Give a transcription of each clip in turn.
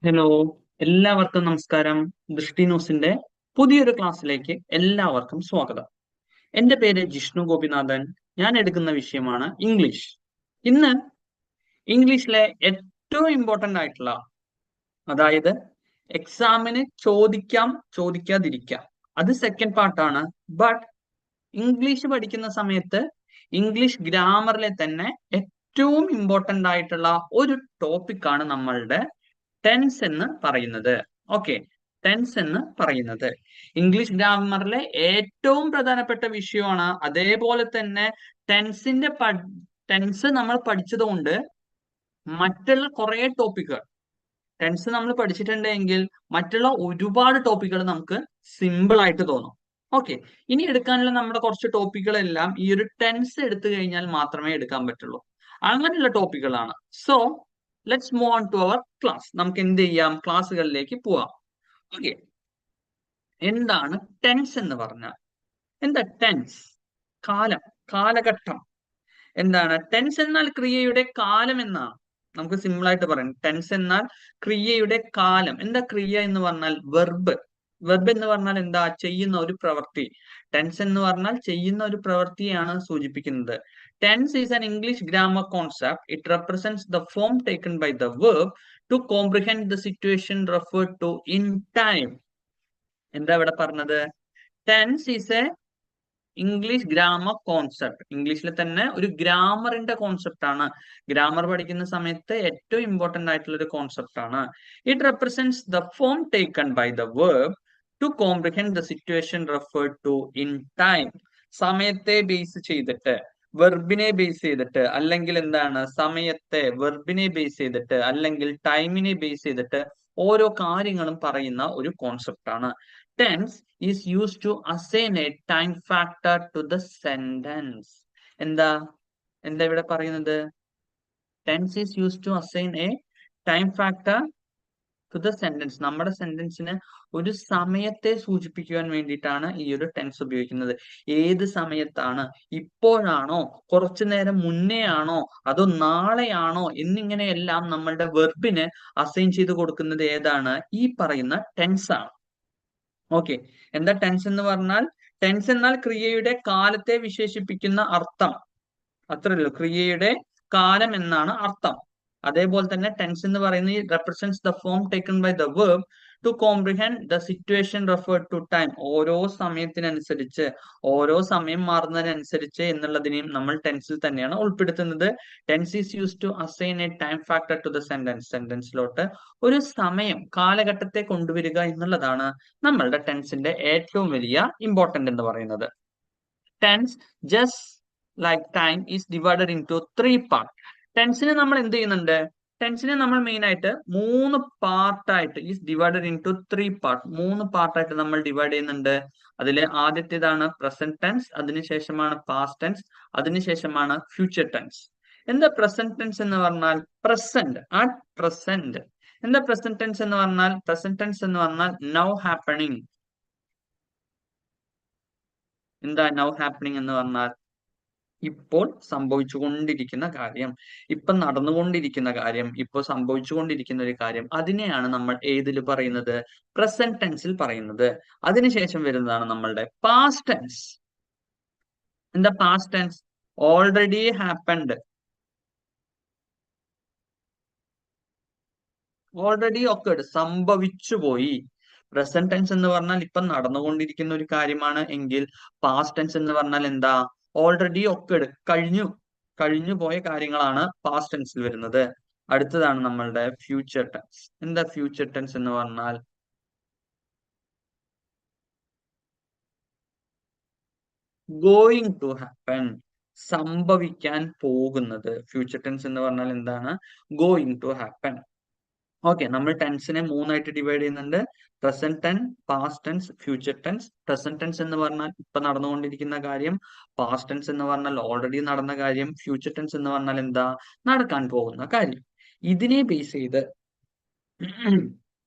Hello, എല്ലാവർക്കും നമസ്കാരം. ദൃഷ്ടി ന്യൂസിന്റെ പുതിയൊരു ക്ലാസ്സിലേക്ക് എല്ലാവർക്കും സ്വാഗതം. എന്റെ പേര് ജിഷ്ണു ഗോപിനാഥൻ. ഞാൻ എടുക്കുന്ന വിഷയമാണ് ഇംഗ്ലീഷ്. ഇന്ന് ഇംഗ്ലീഷിലെ ഏറ്റവും ഇമ്പോർട്ടന്റ് ആയിട്ടുള്ള, അതായത് എക്സാമിന് ചോദിക്കാം ചോദിക്കാതിരിക്കാം, അത് സെക്കൻഡ് പാർട്ടാണ്. ബട്ട് ഇംഗ്ലീഷ് പഠിക്കുന്ന സമയത്ത് ഇംഗ്ലീഷ് ഗ്രാമറിലെ തന്നെ ഏറ്റവും ഇമ്പോർട്ടന്റ് ആയിട്ടുള്ള ഒരു ടോപ്പിക്കാണ് നമ്മളുടെ ടെൻസ് എന്ന് പറയുന്നത്. ഓക്കെ, ടെൻസ് എന്ന് പറയുന്നത് ഇംഗ്ലീഷ് ഗ്രാമറിലെ ഏറ്റവും പ്രധാനപ്പെട്ട വിഷയമാണ്. അതേപോലെ തന്നെ ടെൻസിന്റെ ടെൻസ് നമ്മൾ പഠിച്ചതുകൊണ്ട് മറ്റുള്ള കുറെ ടോപ്പിക്കുകൾ, ടെൻസ് നമ്മൾ പഠിച്ചിട്ടുണ്ടെങ്കിൽ മറ്റുള്ള ഒരുപാട് ടോപ്പിക്കുകൾ നമുക്ക് സിമ്പിൾ ആയിട്ട് തോന്നും. ഓക്കെ, ഇനി എടുക്കാനുള്ള നമ്മുടെ കുറച്ച് ടോപ്പിക്കുകളെല്ലാം ഈ ഒരു ടെൻസ് എടുത്തു കഴിഞ്ഞാൽ മാത്രമേ എടുക്കാൻ പറ്റുള്ളൂ. അങ്ങനെയുള്ള ടോപ്പിക്കുകളാണ്. So let's move on to our class. നമുക്ക് എന്ത് ചെയ്യാം, ക്ലാസ്സുകളിലേക്ക് പോവാം. ഓക്കെ, എന്താണ് ടെൻസ് എന്ന് പറഞ്ഞാൽ? എന്താ ടെൻസ്? കാലം, കാലഘട്ടം. എന്താണ് ടെൻസ് എന്നാൽ? ക്രിയയുടെ കാലം എന്നാണ്. നമുക്ക് സിമ്പിൾ ആയിട്ട് പറയാം, ടെൻസ് എന്നാൽ ക്രിയയുടെ കാലം. എന്താ ക്രിയ എന്ന് പറഞ്ഞാൽ? വെർബ്. വെർബ് എന്ന് പറഞ്ഞാൽ എന്താ? ചെയ്യുന്ന ഒരു പ്രവൃത്തി. ടെൻസ് എന്ന് പറഞ്ഞാൽ ചെയ്യുന്ന ഒരു പ്രവൃത്തിയാണ് സൂചിപ്പിക്കുന്നത്. Tense is an English grammar concept. It represents the form taken by the verb to comprehend the situation referred to in time. എന്താ ഇവിടെ പറഞ്ഞത്? Tense is a English grammar concept. ഇംഗ്ലീഷിൽ തന്നെ ഒരു ഗ്രാമറിന്റെ കോൺസെപ്റ്റ് ആണ്. ഗ്രാമർ പഠിക്കുന്ന സമയത്ത് ഏറ്റവും ഇമ്പോർട്ടന്റ് ആയിട്ടുള്ള ഒരു കോൺസെപ്റ്റ് ആണ്. It represents the form taken by the verb to comprehend the situation referred to in time. സമയത്തെ ബേസ് ചെയ്തിട്ട്, വെർബിനെ ബേസ് ചെയ്തിട്ട്, അല്ലെങ്കിൽ എന്താണ് സമയത്തെ വെർബിനെ ബേസ് ചെയ്തിട്ട്, അല്ലെങ്കിൽ ടൈമിനെ ബേസ് ചെയ്തിട്ട് ഓരോ കാര്യങ്ങളും പറയുന്ന ഒരു കോൺസെപ്റ്റ് ആണ്. Tense is used to assign a time factor to the sentence. എന്താ എന്താ ഇവിടെ പറയുന്നത്? Tense is used to assign a time factor to the sentence. നമ്മുടെ സെന്റൻസിന് ഒരു സമയത്തെ സൂചിപ്പിക്കുവാൻ വേണ്ടിയിട്ടാണ് ഈ ഒരു ടെൻസ് ഉപയോഗിക്കുന്നത്. ഏത് സമയത്താണ്? ഇപ്പോഴാണോ, കുറച്ചു നേരം മുന്നേ ആണോ, അതോ നാളെയാണോ എന്നിങ്ങനെയെല്ലാം നമ്മളുടെ വെർബിന് അസൈൻ ചെയ്ത് കൊടുക്കുന്നത് ഏതാണ്? ഈ പറയുന്ന ടെൻസ് ആണ്. ഓക്കെ, എന്താ ടെൻസ് എന്ന് പറഞ്ഞാൽ? ടെൻസ് എന്നാൽ ക്രിയയുടെ കാലത്തെ വിശേഷിപ്പിക്കുന്ന അർത്ഥം. അത്രയല്ലോ, ക്രിയയുടെ കാലം എന്നാണ് അർത്ഥം. അതേപോലെ തന്നെ ടെൻസ് എന്ന് പറയുന്നത് represents the form taken by the verb to comprehend the situation referred to time. ഓരോ സമയത്തിനനുസരിച്ച്, ഓരോ സമയം മാറുന്നതിനനുസരിച്ച് എന്നുള്ളതിനെയും നമ്മൾ ടെൻസിൽ തന്നെയാണ് ഉൾപ്പെടുത്തുന്നത്. Tense is use to assign a time factor to the sentence. സെന്റൻസിലോട്ട് ഒരു സമയം, കാലഘട്ടത്തെ കൊണ്ടുവരിക എന്നുള്ളതാണ് നമ്മളുടെ ടെൻസിന്റെ ഏറ്റവും വലിയ ഇമ്പോർട്ടന്റ് എന്ന് പറയുന്നത്. Tense just like time is divided into 3 part. ടെൻസിനെ നമ്മൾ എന്ത് ചെയ്യുന്നുണ്ട്? ടെൻസിനെ നമ്മൾ മെയിൻ ആയിട്ട് 3 പാർട്ടായിട്ട് ഈസ് ഡിവൈഡഡ് ഇൻടു 3 പാർട്ട്. 3 പാർട്ടായിട്ട് നമ്മൾ ഡിവൈഡ് ചെയ്യുന്നുണ്ട്. അതിൽ ആദ്യത്തേതാണ് പ്രസന്റ് ടെൻസ്, അതിനുശേഷമാണ് പാസ്റ്റ് ടെൻസ്, അതിനുശേഷമാണ് ഫ്യൂച്ചർ ടെൻസ്. എന്താ പ്രസന്റ് ടെൻസ് എന്ന് പറഞ്ഞാൽ? Present, at present. എന്താ പ്രസന്റ് ടെൻസ് എന്ന് പറഞ്ഞാൽ? പ്രസന്റ് ടെൻസ് എന്ന് പറഞ്ഞാൽ നൗ ഹാപ്പനിങ്. എന്താ നൗ ഹാപ്പനിങ് എന്ന് പറഞ്ഞാൽ? ഇപ്പോൾ സംഭവിച്ചുകൊണ്ടിരിക്കുന്ന കാര്യം, ഇപ്പൊ നടന്നുകൊണ്ടിരിക്കുന്ന കാര്യം, ഇപ്പൊ സംഭവിച്ചുകൊണ്ടിരിക്കുന്ന ഒരു കാര്യം, അതിനെയാണ് നമ്മൾ ഏതിൽ പറയുന്നത്? പ്രസന്റ് ടെൻസിൽ പറയുന്നത്. അതിനുശേഷം വരുന്നതാണ് നമ്മളുടെ പാസ്റ്റ് ടെൻസ്. എന്താ past tense? Already happened, already occurred, സംഭവിച്ചു പോയി. പ്രസന്റ് ടെൻസ് എന്ന് പറഞ്ഞാൽ ഇപ്പൊ നടന്നുകൊണ്ടിരിക്കുന്ന ഒരു കാര്യമാണ് എങ്കിൽ, പാസ്റ്റ് ടെൻസ് എന്ന് പറഞ്ഞാൽ എന്താ? ഓൾറെഡി ഒക്കേഡ്, കഴിഞ്ഞു, കഴിഞ്ഞു പോയ കാര്യങ്ങളാണ് പാസ്റ്റ് ടെൻസിൽ വരുന്നത്. അടുത്തതാണ് നമ്മളുടെ ഫ്യൂച്ചർ ടെൻസ്. എന്താ ഫ്യൂച്ചർ ടെൻസ് എന്ന് പറഞ്ഞാൽ? ഗോയിങ് ടു ഹാപ്പൻ, സംഭവിക്കാൻ പോകുന്നത്. ഫ്യൂച്ചർ ടെൻസ് എന്ന് പറഞ്ഞാൽ എന്താണ്? Going to happen. ഓക്കെ, നമ്മൾ ടെൻസിനെ 3ആയിട്ട് ഡിവൈഡ് ചെയ്യുന്നുണ്ട്. Present tense, past tense, future tense. Present tense എന്ന് പറഞ്ഞാൽ ഇപ്പൊ നടന്നുകൊണ്ടിരിക്കുന്ന കാര്യം. പാസ്റ്റ് ടെൻസ് എന്ന് പറഞ്ഞാൽ ഓൾറെഡി നടന്ന കാര്യം. ഫ്യൂച്ചർ ടെൻസ് എന്ന് പറഞ്ഞാൽ എന്താ? നടക്കാൻ പോകുന്ന കാര്യം. ഇതിനെ ബേസ് ചെയ്ത്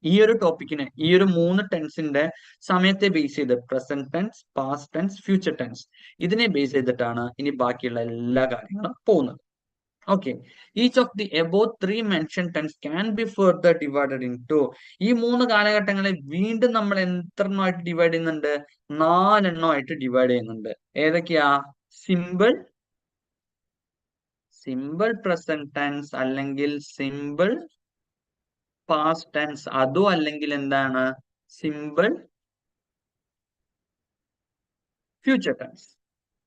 ഈ ഒരു ടോപ്പിക്കിന്, ഈ ഒരു 3 ടെൻസിന്റെ സമയത്തെ ബേസ് ചെയ്ത്, present tense, past tense, future tense, ഇതിനെ ബേസ് ചെയ്തിട്ടാണ് ഇനി ബാക്കിയുള്ള എല്ലാ കാര്യങ്ങളും പോകുന്നത്. Okay, each of the above three mention tense can be further divided into. ഈ മൂന്ന് കാലഘട്ടങ്ങളെ വീണ്ടും നമ്മൾ എത്രണ്ണമായിട്ട് ഡിവൈഡ് ചെയ്യുന്നുണ്ട്? 4 എണ്ണമായിട്ട് ഡിവൈഡ് ചെയ്യുന്നുണ്ട്. ഏതൊക്കെയാ? സിമ്പിൾ, സിമ്പിൾ പ്രസന്റ് ടെൻസ്, അല്ലെങ്കിൽ സിമ്പിൾ പാസ്റ്റ് ടെൻസ്, അതും അല്ലെങ്കിൽ എന്താണ്? Simple future tense.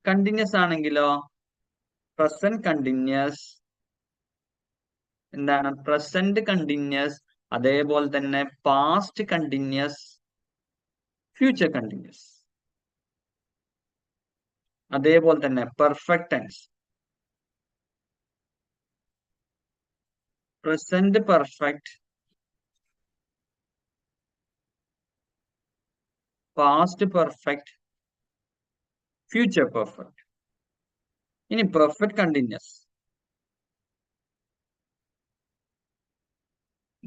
കണ്ടിന്യൂസ് ആണെങ്കിലോ പ്രസന്റ് കണ്ടിന്യൂസ്, എന്താണ്? പ്രസന്റ് കണ്ടിന്യൂസ്, അതേപോലെ തന്നെ പാസ്റ്റ് കണ്ടിന്യൂസ്, ഫ്യൂച്ചർ കണ്ടിന്യൂസ്, അതേപോലെ തന്നെ perfect tense, present perfect, past perfect, future perfect. ഇനി perfect continuous,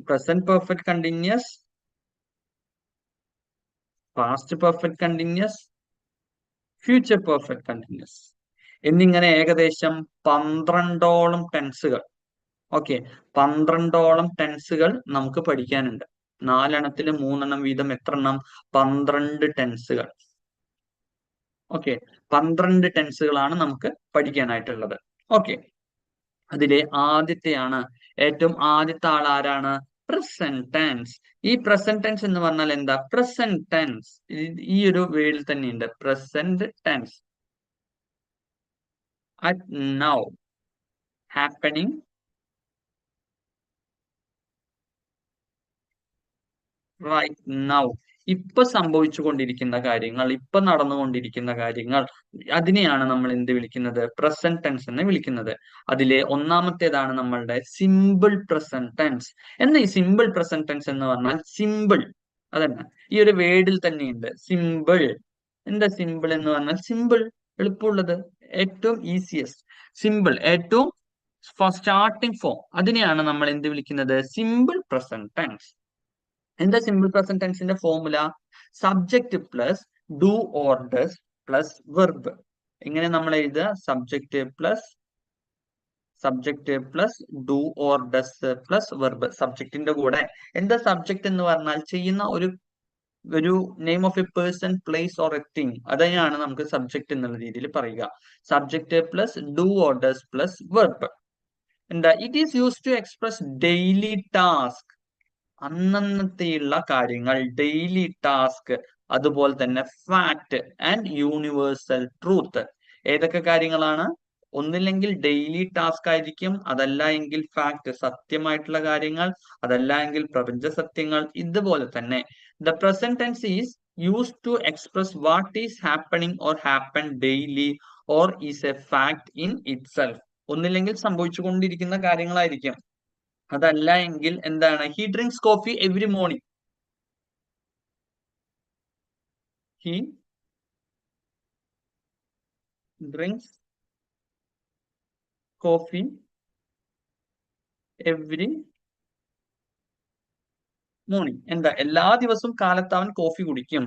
present perfect continuous, past perfect continuous, future perfect continuous എന്നിങ്ങനെ ഏകദേശം 12ഓളം ടെൻസുകൾ. Okay, 12ഓളം ടെൻസുകൾ നമുക്ക് പഠിക്കാനുണ്ട്. 4 എണ്ണത്തിൽ 3 എണ്ണം വീതം എത്ര എണ്ണം? 12 ടെൻസുകൾ. ഓക്കെ, 12 ടെൻസുകളാണ് നമുക്ക് പഠിക്കാനായിട്ടുള്ളത്. ഓക്കെ, അതിലെ ആദ്യത്തെയാണ്, ഏറ്റവും ആദ്യത്തെ ആൾ ആരാണ്? Present tense. ഈ പ്രസന്റ് ടെൻസ് എന്ന് പറഞ്ഞാൽ എന്താ? പ്രസന്റ് ടെൻസ് ഈ ഒരു വേർഡിൽ തന്നെയുണ്ട്. Present tense at now, happening, right now. ഇപ്പൊ സംഭവിച്ചുകൊണ്ടിരിക്കുന്ന കാര്യങ്ങൾ, ഇപ്പൊ നടന്നുകൊണ്ടിരിക്കുന്ന കാര്യങ്ങൾ, അതിനെയാണ് നമ്മൾ എന്ത് വിളിക്കുന്നത്? പ്രസന്റ് ടെൻസ് എന്ന് വിളിക്കുന്നത്. അതിലെ ഒന്നാമത്തേതാണ് നമ്മളുടെ സിമ്പിൾ പ്രസന്റ് ടെൻസ്. എന്നാ ഈ സിമ്പിൾ പ്രസന്റ് ടെൻസ് എന്ന് പറഞ്ഞാൽ സിമ്പിൾ, അതന്നെ ഈ ഒരു വേർഡിൽ തന്നെയുണ്ട് സിമ്പിൾ. എന്താ സിമ്പിൾ എന്ന് പറഞ്ഞാൽ? സിമ്പിൾ, എളുപ്പമുള്ളത്, ഏറ്റവും ഈസിയസ്റ്റ്, സിമ്പിൾ, ഏറ്റവും സ്റ്റാർട്ടിംഗ് ഫോം, അതിനെയാണ് നമ്മൾ എന്ത് വിളിക്കുന്നത്? Simple present tense. എന്താ സിമ്പിൾ പ്രസന്റ് ടെൻസിന്റെ ഫോർമുല? Subject plus do or does plus verb. എങ്ങനെ നമ്മൾ എഴുതുക? Subject plus do or does plus verb. സബ്ജക്റ്റിന്റെ കൂടെ എന്താ സബ്ജക്റ്റ് എന്ന് പറഞ്ഞാൽ? ചെയ്യുന്ന ഒരു ഒരു name of a person, place or a thing, അതിനെയാണ് നമുക്ക് സബ്ജക്റ്റ് എന്നുള്ള രീതിയിൽ പറയുക. Subject plus do or does plus verb. എന്താ? It is use to express daily task, അന്നന്നത്തെയുള്ള കാര്യങ്ങൾ, ഡെയിലി ടാസ്ക്, അതുപോലെ തന്നെ ഫാക്ട് ആൻഡ് യൂണിവേഴ്സൽ ട്രൂത്ത്. ഏതൊക്കെ കാര്യങ്ങളാണ്? ഒന്നില്ലെങ്കിൽ ഡെയിലി ടാസ്ക് ആയിരിക്കും, അതല്ല എങ്കിൽ ഫാക്ട്, സത്യമായിട്ടുള്ള കാര്യങ്ങൾ, അതല്ല എങ്കിൽ പ്രപഞ്ച സത്യങ്ങൾ. ഇതുപോലെ തന്നെ the present tense is use to express what is happening or happen daily or is a fact in itself. ഒന്നില്ലെങ്കിൽ സംഭവിച്ചുകൊണ്ടിരിക്കുന്ന കാര്യങ്ങളായിരിക്കും, അതല്ല എങ്കിൽ എന്താണ്? He drinks coffee every morning. He drinks coffee every morning. എന്താ? എല്ലാ ദിവസവും കാലത്ത് അവൻ കോഫി കുടിക്കും.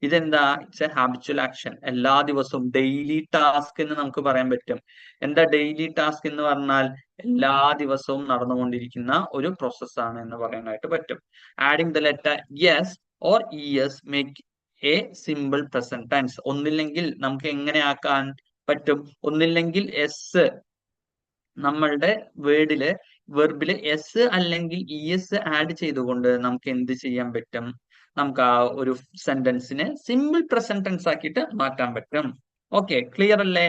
ഇതെന്താ? It's a habitual action. എല്ലാ ദിവസവും ഡെയിലി ടാസ്ക് എന്ന് നമുക്ക് പറയാൻ പറ്റും. എന്താ ഡെയിലി ടാസ്ക് എന്ന് പറഞ്ഞാൽ? എല്ലാ ദിവസവും നടന്നുകൊണ്ടിരിക്കുന്ന ഒരു പ്രോസസ്സാണ് എന്ന് പറയാനായിട്ട് പറ്റും. Adding the letter yes or ES make a simple present tense. ഒന്നില്ലെങ്കിൽ നമുക്ക് എങ്ങനെ ആക്കാൻ പറ്റും? ഒന്നില്ലെങ്കിൽ എസ്, നമ്മളുടെ വേർഡില്, വെർബില് എസ് അല്ലെങ്കിൽ ഇ എസ് ആഡ് ചെയ്തുകൊണ്ട് നമുക്ക് എന്ത് ചെയ്യാൻ പറ്റും? നമുക്ക് ആ ഒരു സെന്റൻസിനെ സിമ്പിൾ പ്രസന്റ് ടെൻസ് ആക്കിയിട്ട് മാറ്റാൻ പറ്റും. ഓക്കെ, ക്ലിയർ അല്ലേ?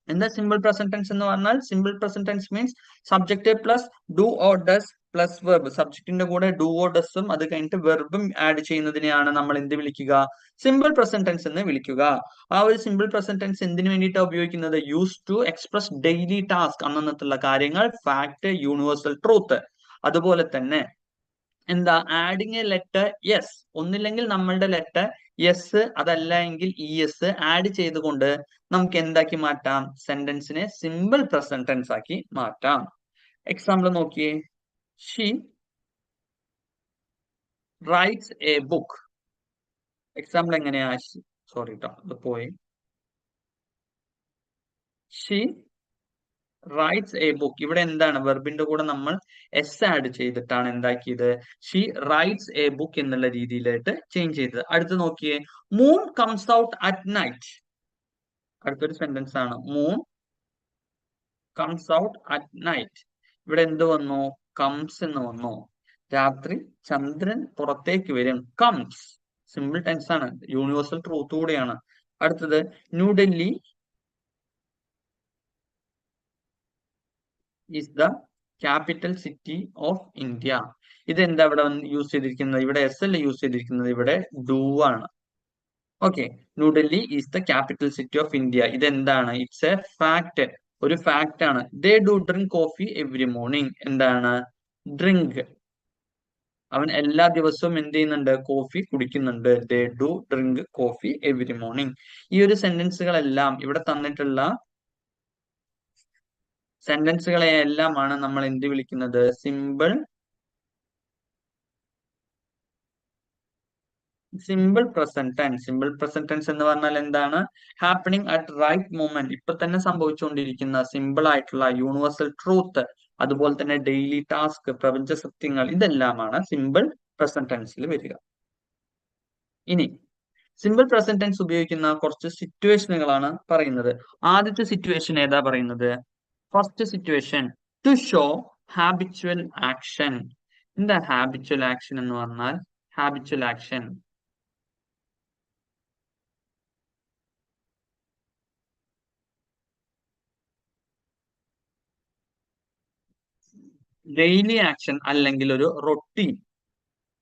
എന്താ സിമ്പിൾ പ്രസന്റ് ടെൻസ് എന്ന് പറഞ്ഞാൽ? Simple present tense means subject plus do or does plus verb. സബ്ജക്റ്റിന്റെ കൂടെ ഡു ഓർ ഡസും അത് കഴിഞ്ഞിട്ട് വെർബും ആഡ് ചെയ്യുന്നതിനെയാണ് നമ്മൾ എന്ത് വിളിക്കുക? സിമ്പിൾ പ്രസന്റ് ടെൻസ് എന്ന് വിളിക്കുക. ആ ഒരു സിമ്പിൾ പ്രസന്റ് ടെൻസ് എന്തിനു വേണ്ടിയിട്ടാണ് ഉപയോഗിക്കുന്നത്? Use to express daily task, അന്നന്നത്തുള്ള കാര്യങ്ങൾ, ഫാക്ട്, യൂണിവേഴ്സൽ ട്രൂത്ത്. അതുപോലെ തന്നെ എന്താ? Adding a letter yes. ഒന്നില്ലെങ്കിൽ നമ്മളുടെ ലെറ്റർ യെസ്, അതല്ല എങ്കിൽ ഇ എസ് ആഡ് ചെയ്തുകൊണ്ട് നമുക്ക് എന്താക്കി മാറ്റാം? സെന്റൻസിനെ സിമ്പിൾ പ്രസന്റ് ടെൻസ് ആക്കി മാറ്റാം. എക്സാമ്പിൾ നോക്കിയേ. She rights A book. Example എങ്ങനെയാ? സോറി കേട്ടോ, അത് പോയി. She rights A book. ഇവിടെ എന്താണ് വെർബിന്റെ കൂടെ നമ്മൾ എസ് ആഡ് ചെയ്തിട്ടാണ് എന്താക്കിയത്, ഷീ റൈറ്റ്സ് എ ബുക്ക് എന്നുള്ള രീതിയിലായിട്ട് ചേഞ്ച് ചെയ്തത്. അടുത്ത് നോക്കിയേ, moon comes out at night. അടുത്തൊരു സെന്റൻസ് ആണ്, moon comes out at night. ഇവിടെ എന്ത് വന്നു, കംസ് എന്ന് വന്നു. രാത്രി ചന്ദ്രൻ പുറത്തേക്ക് വരും. കംസ് സിമ്പിൾ ടെൻസ് ആണ്, യൂണിവേഴ്സൽ ട്രൂത്ത് കൂടെയാണ്. അടുത്തത്, New Delhi is the capital city of India. ഇതെന്താ ഇവിടെ യൂസ് ചെയ്തിരിക്കുന്നത്, ഇവിടെ എസ് അല്ല യൂസ് ചെയ്തിരിക്കുന്നത്, ഇവിടെ ഡു ആണ്. Okay, New Delhi is the capital city of India. ഇതെന്താണ്, ഇറ്റ്സ് എ ഫാക്ട്, ഒരു ഫാക്ട് ആണ്. They do drink coffee every morning. എന്താണ് ഡ്രിങ്ക്, അവൻ എല്ലാ ദിവസവും എന്ത് ചെയ്യുന്നുണ്ട്, കോഫി കുടിക്കുന്നുണ്ട്. They do drink coffee every morning. ഈ ഒരു സെന്റൻസുകളെല്ലാം, ഇവിടെ തന്നിട്ടുള്ള സെന്റൻസുകളെ എല്ലാമാണ് നമ്മൾ എന്ത് വിളിക്കുന്നത്, simple present tense. Simple present tense എന്ന് പറഞ്ഞാൽ എന്താണ്, ഹാപ്പനിങ് അറ്റ് റൈറ്റ് മൂമെന്റ്, ഇപ്പൊ തന്നെ സംഭവിച്ചുകൊണ്ടിരിക്കുന്ന സിമ്പിൾ ആയിട്ടുള്ള യൂണിവേഴ്സൽ ട്രൂത്ത്, അതുപോലെ തന്നെ ഡെയിലി ടാസ്ക്, പ്രപഞ്ച സത്യങ്ങൾ, ഇതെല്ലാമാണ് സിമ്പിൾ പ്രസന്റ് ടെൻസിൽ വരിക. ഇനി സിമ്പിൾ പ്രസന്റ് ടെൻസ് ഉപയോഗിക്കുന്ന കുറച്ച് സിറ്റുവേഷനുകളാണ് പറയുന്നത്. ആദ്യത്തെ സിറ്റുവേഷൻ ഏതാ പറയുന്നത്, first situation, to show habitual action. എന്താ ഹാബിച്വൽ ആക്ഷൻ എന്ന് പറഞ്ഞാൽ, ഹാബിച്വൽ ആക്ഷൻ ഡെയിലി ആക്ഷൻ അല്ലെങ്കിൽ ഒരു റൊട്ടീൻ.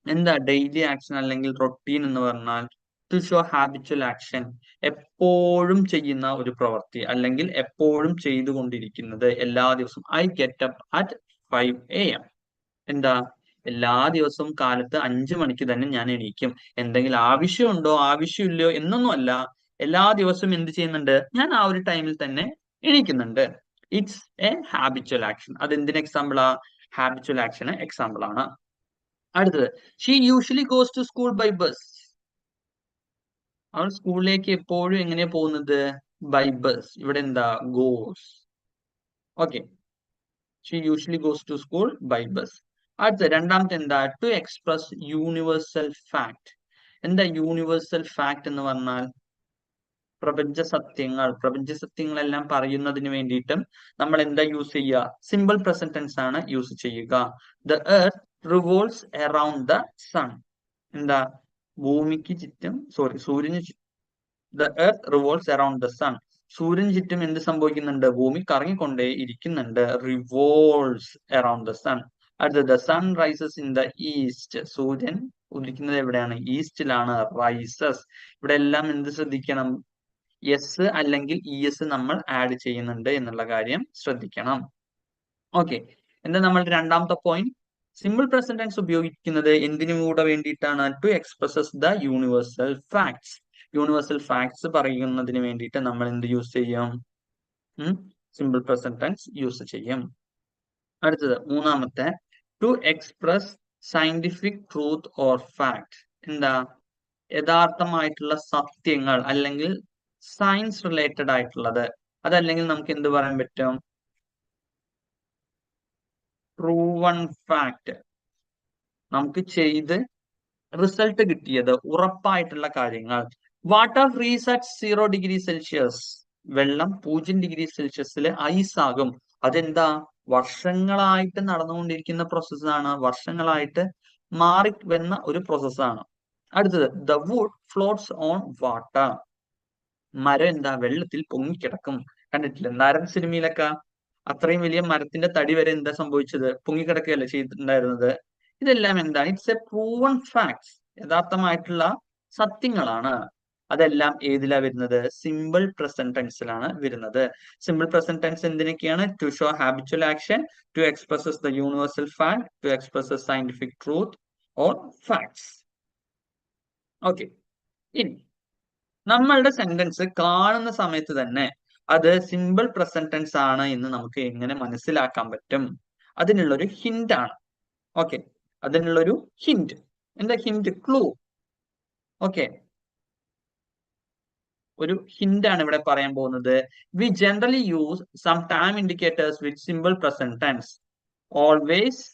എന്താ ഡെയിലി ആക്ഷൻ അല്ലെങ്കിൽ റൊട്ടീൻ എന്ന് പറഞ്ഞാൽ, ടു ഷോ ഹാബിച്വൽ ആക്ഷൻ, എപ്പോഴും ചെയ്യുന്ന ഒരു പ്രവൃത്തി അല്ലെങ്കിൽ എപ്പോഴും ചെയ്തുകൊണ്ടിരിക്കുന്നത്, എല്ലാ ദിവസവും. I get up at 5 AM. എന്താ, എല്ലാ ദിവസവും കാലത്ത് 5 മണിക്ക് തന്നെ ഞാൻ എണീക്കും. എന്തെങ്കിലും ആവശ്യമുണ്ടോ ആവശ്യമില്ലയോ എന്നൊന്നും അല്ല, എല്ലാ ദിവസവും എന്ത് ചെയ്യുന്നുണ്ട്, ഞാൻ ആ ഒരു ടൈമിൽ തന്നെ എണീക്കുന്നുണ്ട്. It's a habitual action. അത് എന്തിന് എക്സാമ്പിളാ, ഹാബിച്വൽ ആക്ഷന് എക്സാമ്പിൾ ആണ്. അടുത്തത്, she usually goes to school by bus. അവൾ സ്കൂളിലേക്ക് എപ്പോഴും എങ്ങനെയാ പോകുന്നത്, ബൈ ബസ്. ഇവിടെ എന്താ, goes. Okay, she usually goes to school by bus. അടുത്ത രണ്ടാമത്തെ എന്താ, ടു എക്സ്പ്രസ് യൂണിവേഴ്സൽ ഫാക്ട്. എന്താ യൂണിവേഴ്സൽ ഫാക്ട് എന്ന് പറഞ്ഞാൽ, പ്രപഞ്ച സത്യങ്ങളെല്ലാം പറയുന്നതിന് വേണ്ടിയിട്ടും നമ്മൾ എന്താ യൂസ് ചെയ്യുക, സിമ്പിൾ പ്രസന്റ് ടെൻസ് ആണ് യൂസ് ചെയ്യുക. The earth revolves around the sun. എന്താ, ഭൂമിക്ക് ചുറ്റും, സൂര്യന് ചുറ്റും, the earth revolves around the sun. സൂര്യന് ചുറ്റും എന്ത് സംഭവിക്കുന്നുണ്ട്, ഭൂമി കറങ്ങിക്കൊണ്ടേ ഇരിക്കുന്നുണ്ട്. Revolves around the sun. അടുത്തത്, the sun rises in the east. സൂര്യൻ ഉദിക്കുന്നത് എവിടെയാണ്, ഈസ്റ്റിലാണ്. റൈസസ്. ഇവിടെ എല്ലാം എന്ത് ശ്രദ്ധിക്കണം, എസ് അല്ലെങ്കിൽ ഇ എസ് നമ്മൾ ആഡ് ചെയ്യുന്നുണ്ട് എന്നുള്ള കാര്യം ശ്രദ്ധിക്കണം. ഓക്കെ, എന്താ നമ്മളുടെ രണ്ടാമത്തെ പോയിന്റ്, സിമ്പിൾ പ്രസന്റ് ടെൻസ് ഉപയോഗിക്കുന്നത് എന്തിനു കൂടെ വേണ്ടിയിട്ടാണ്, to expresses the universal facts. Universal facts പറയുന്നതിന് വേണ്ടിയിട്ട് നമ്മൾ എന്ത് യൂസ് ചെയ്യും, സിമ്പിൾ പ്രസന്റ് ടെൻസ് യൂസ് ചെയ്യും. അടുത്തത് മൂന്നാമത്തെ, to express scientific truth or fact. എന്താ, യഥാർത്ഥമായിട്ടുള്ള സത്യങ്ങൾ അല്ലെങ്കിൽ സയൻസ് റിലേറ്റഡ് ആയിട്ടുള്ളത്, അതല്ലെങ്കിൽ നമുക്ക് എന്ത് പറയാൻ പറ്റും, പ്രൂവൺ ഫാക്ട്. നമുക്ക് ചെയ്ത് റിസൾട്ട് കിട്ടിയത്, ഉറപ്പായിട്ടുള്ള കാര്യങ്ങൾ. Water freeze at 0°C. വെള്ളം 0°C ഐസ് ആകും. അതെന്താ, വർഷങ്ങളായിട്ട് നടന്നുകൊണ്ടിരിക്കുന്ന പ്രോസസ്സാണ്, വർഷങ്ങളായിട്ട് മാറി വരുന്ന ഒരു പ്രോസസ്സാണ്. അടുത്തത്, the wood floats on water. മരം എന്താ, വെള്ളത്തിൽ പൊങ്ങിക്കിടക്കും. കണ്ടിട്ടില്ല നരൻ സിനിമയിലൊക്കെ, അത്രയും വലിയ മരത്തിന്റെ തടി വരെ എന്താ സംഭവിച്ചത്, പൊങ്ങിക്കിടക്കുകയല്ലേ ചെയ്തിട്ടുണ്ടായിരുന്നത്. ഇതെല്ലാം എന്താണ്, ഇറ്റ്സ് എ പ്രൂവൺ ഫാക്ട്സ്, യഥാർത്ഥമായിട്ടുള്ള സത്യങ്ങളാണ്. അതെല്ലാം ഏതിലാ വരുന്നത്, സിമ്പിൾ പ്രസന്റ് ടെൻസിലാണ് വരുന്നത്. സിമ്പിൾ പ്രസന്റ് ടെൻസ് എന്തിനൊക്കെയാണ്, to show habitual action, to expresses the universal fact, to expresses scientific truth or facts. Okay, ഇനി നമ്മളുടെ സെന്റൻസ് കാണുന്ന സമയത്ത് തന്നെ അത് സിമ്പിൾ പ്രസന്റ് ടെൻസ് ആണ് എന്ന് നമുക്ക് എങ്ങനെ മനസ്സിലാക്കാൻ പറ്റും, അതിനുള്ളൊരു ഹിന്റ് ആണ്. ഓക്കെ, അതിനുള്ളൊരു ഹിന്റ്, എന്താ ഹിന്റ്, ക്ലൂ. ഓക്കെ, ഒരു ഹിന്റ് ആണ് ഇവിടെ പറയാൻ പോകുന്നത്. V generally use some time indicators വിത്ത് സിമ്പിൾ പ്രസന്റ് ടെൻസ്. ഓൾവേസ്,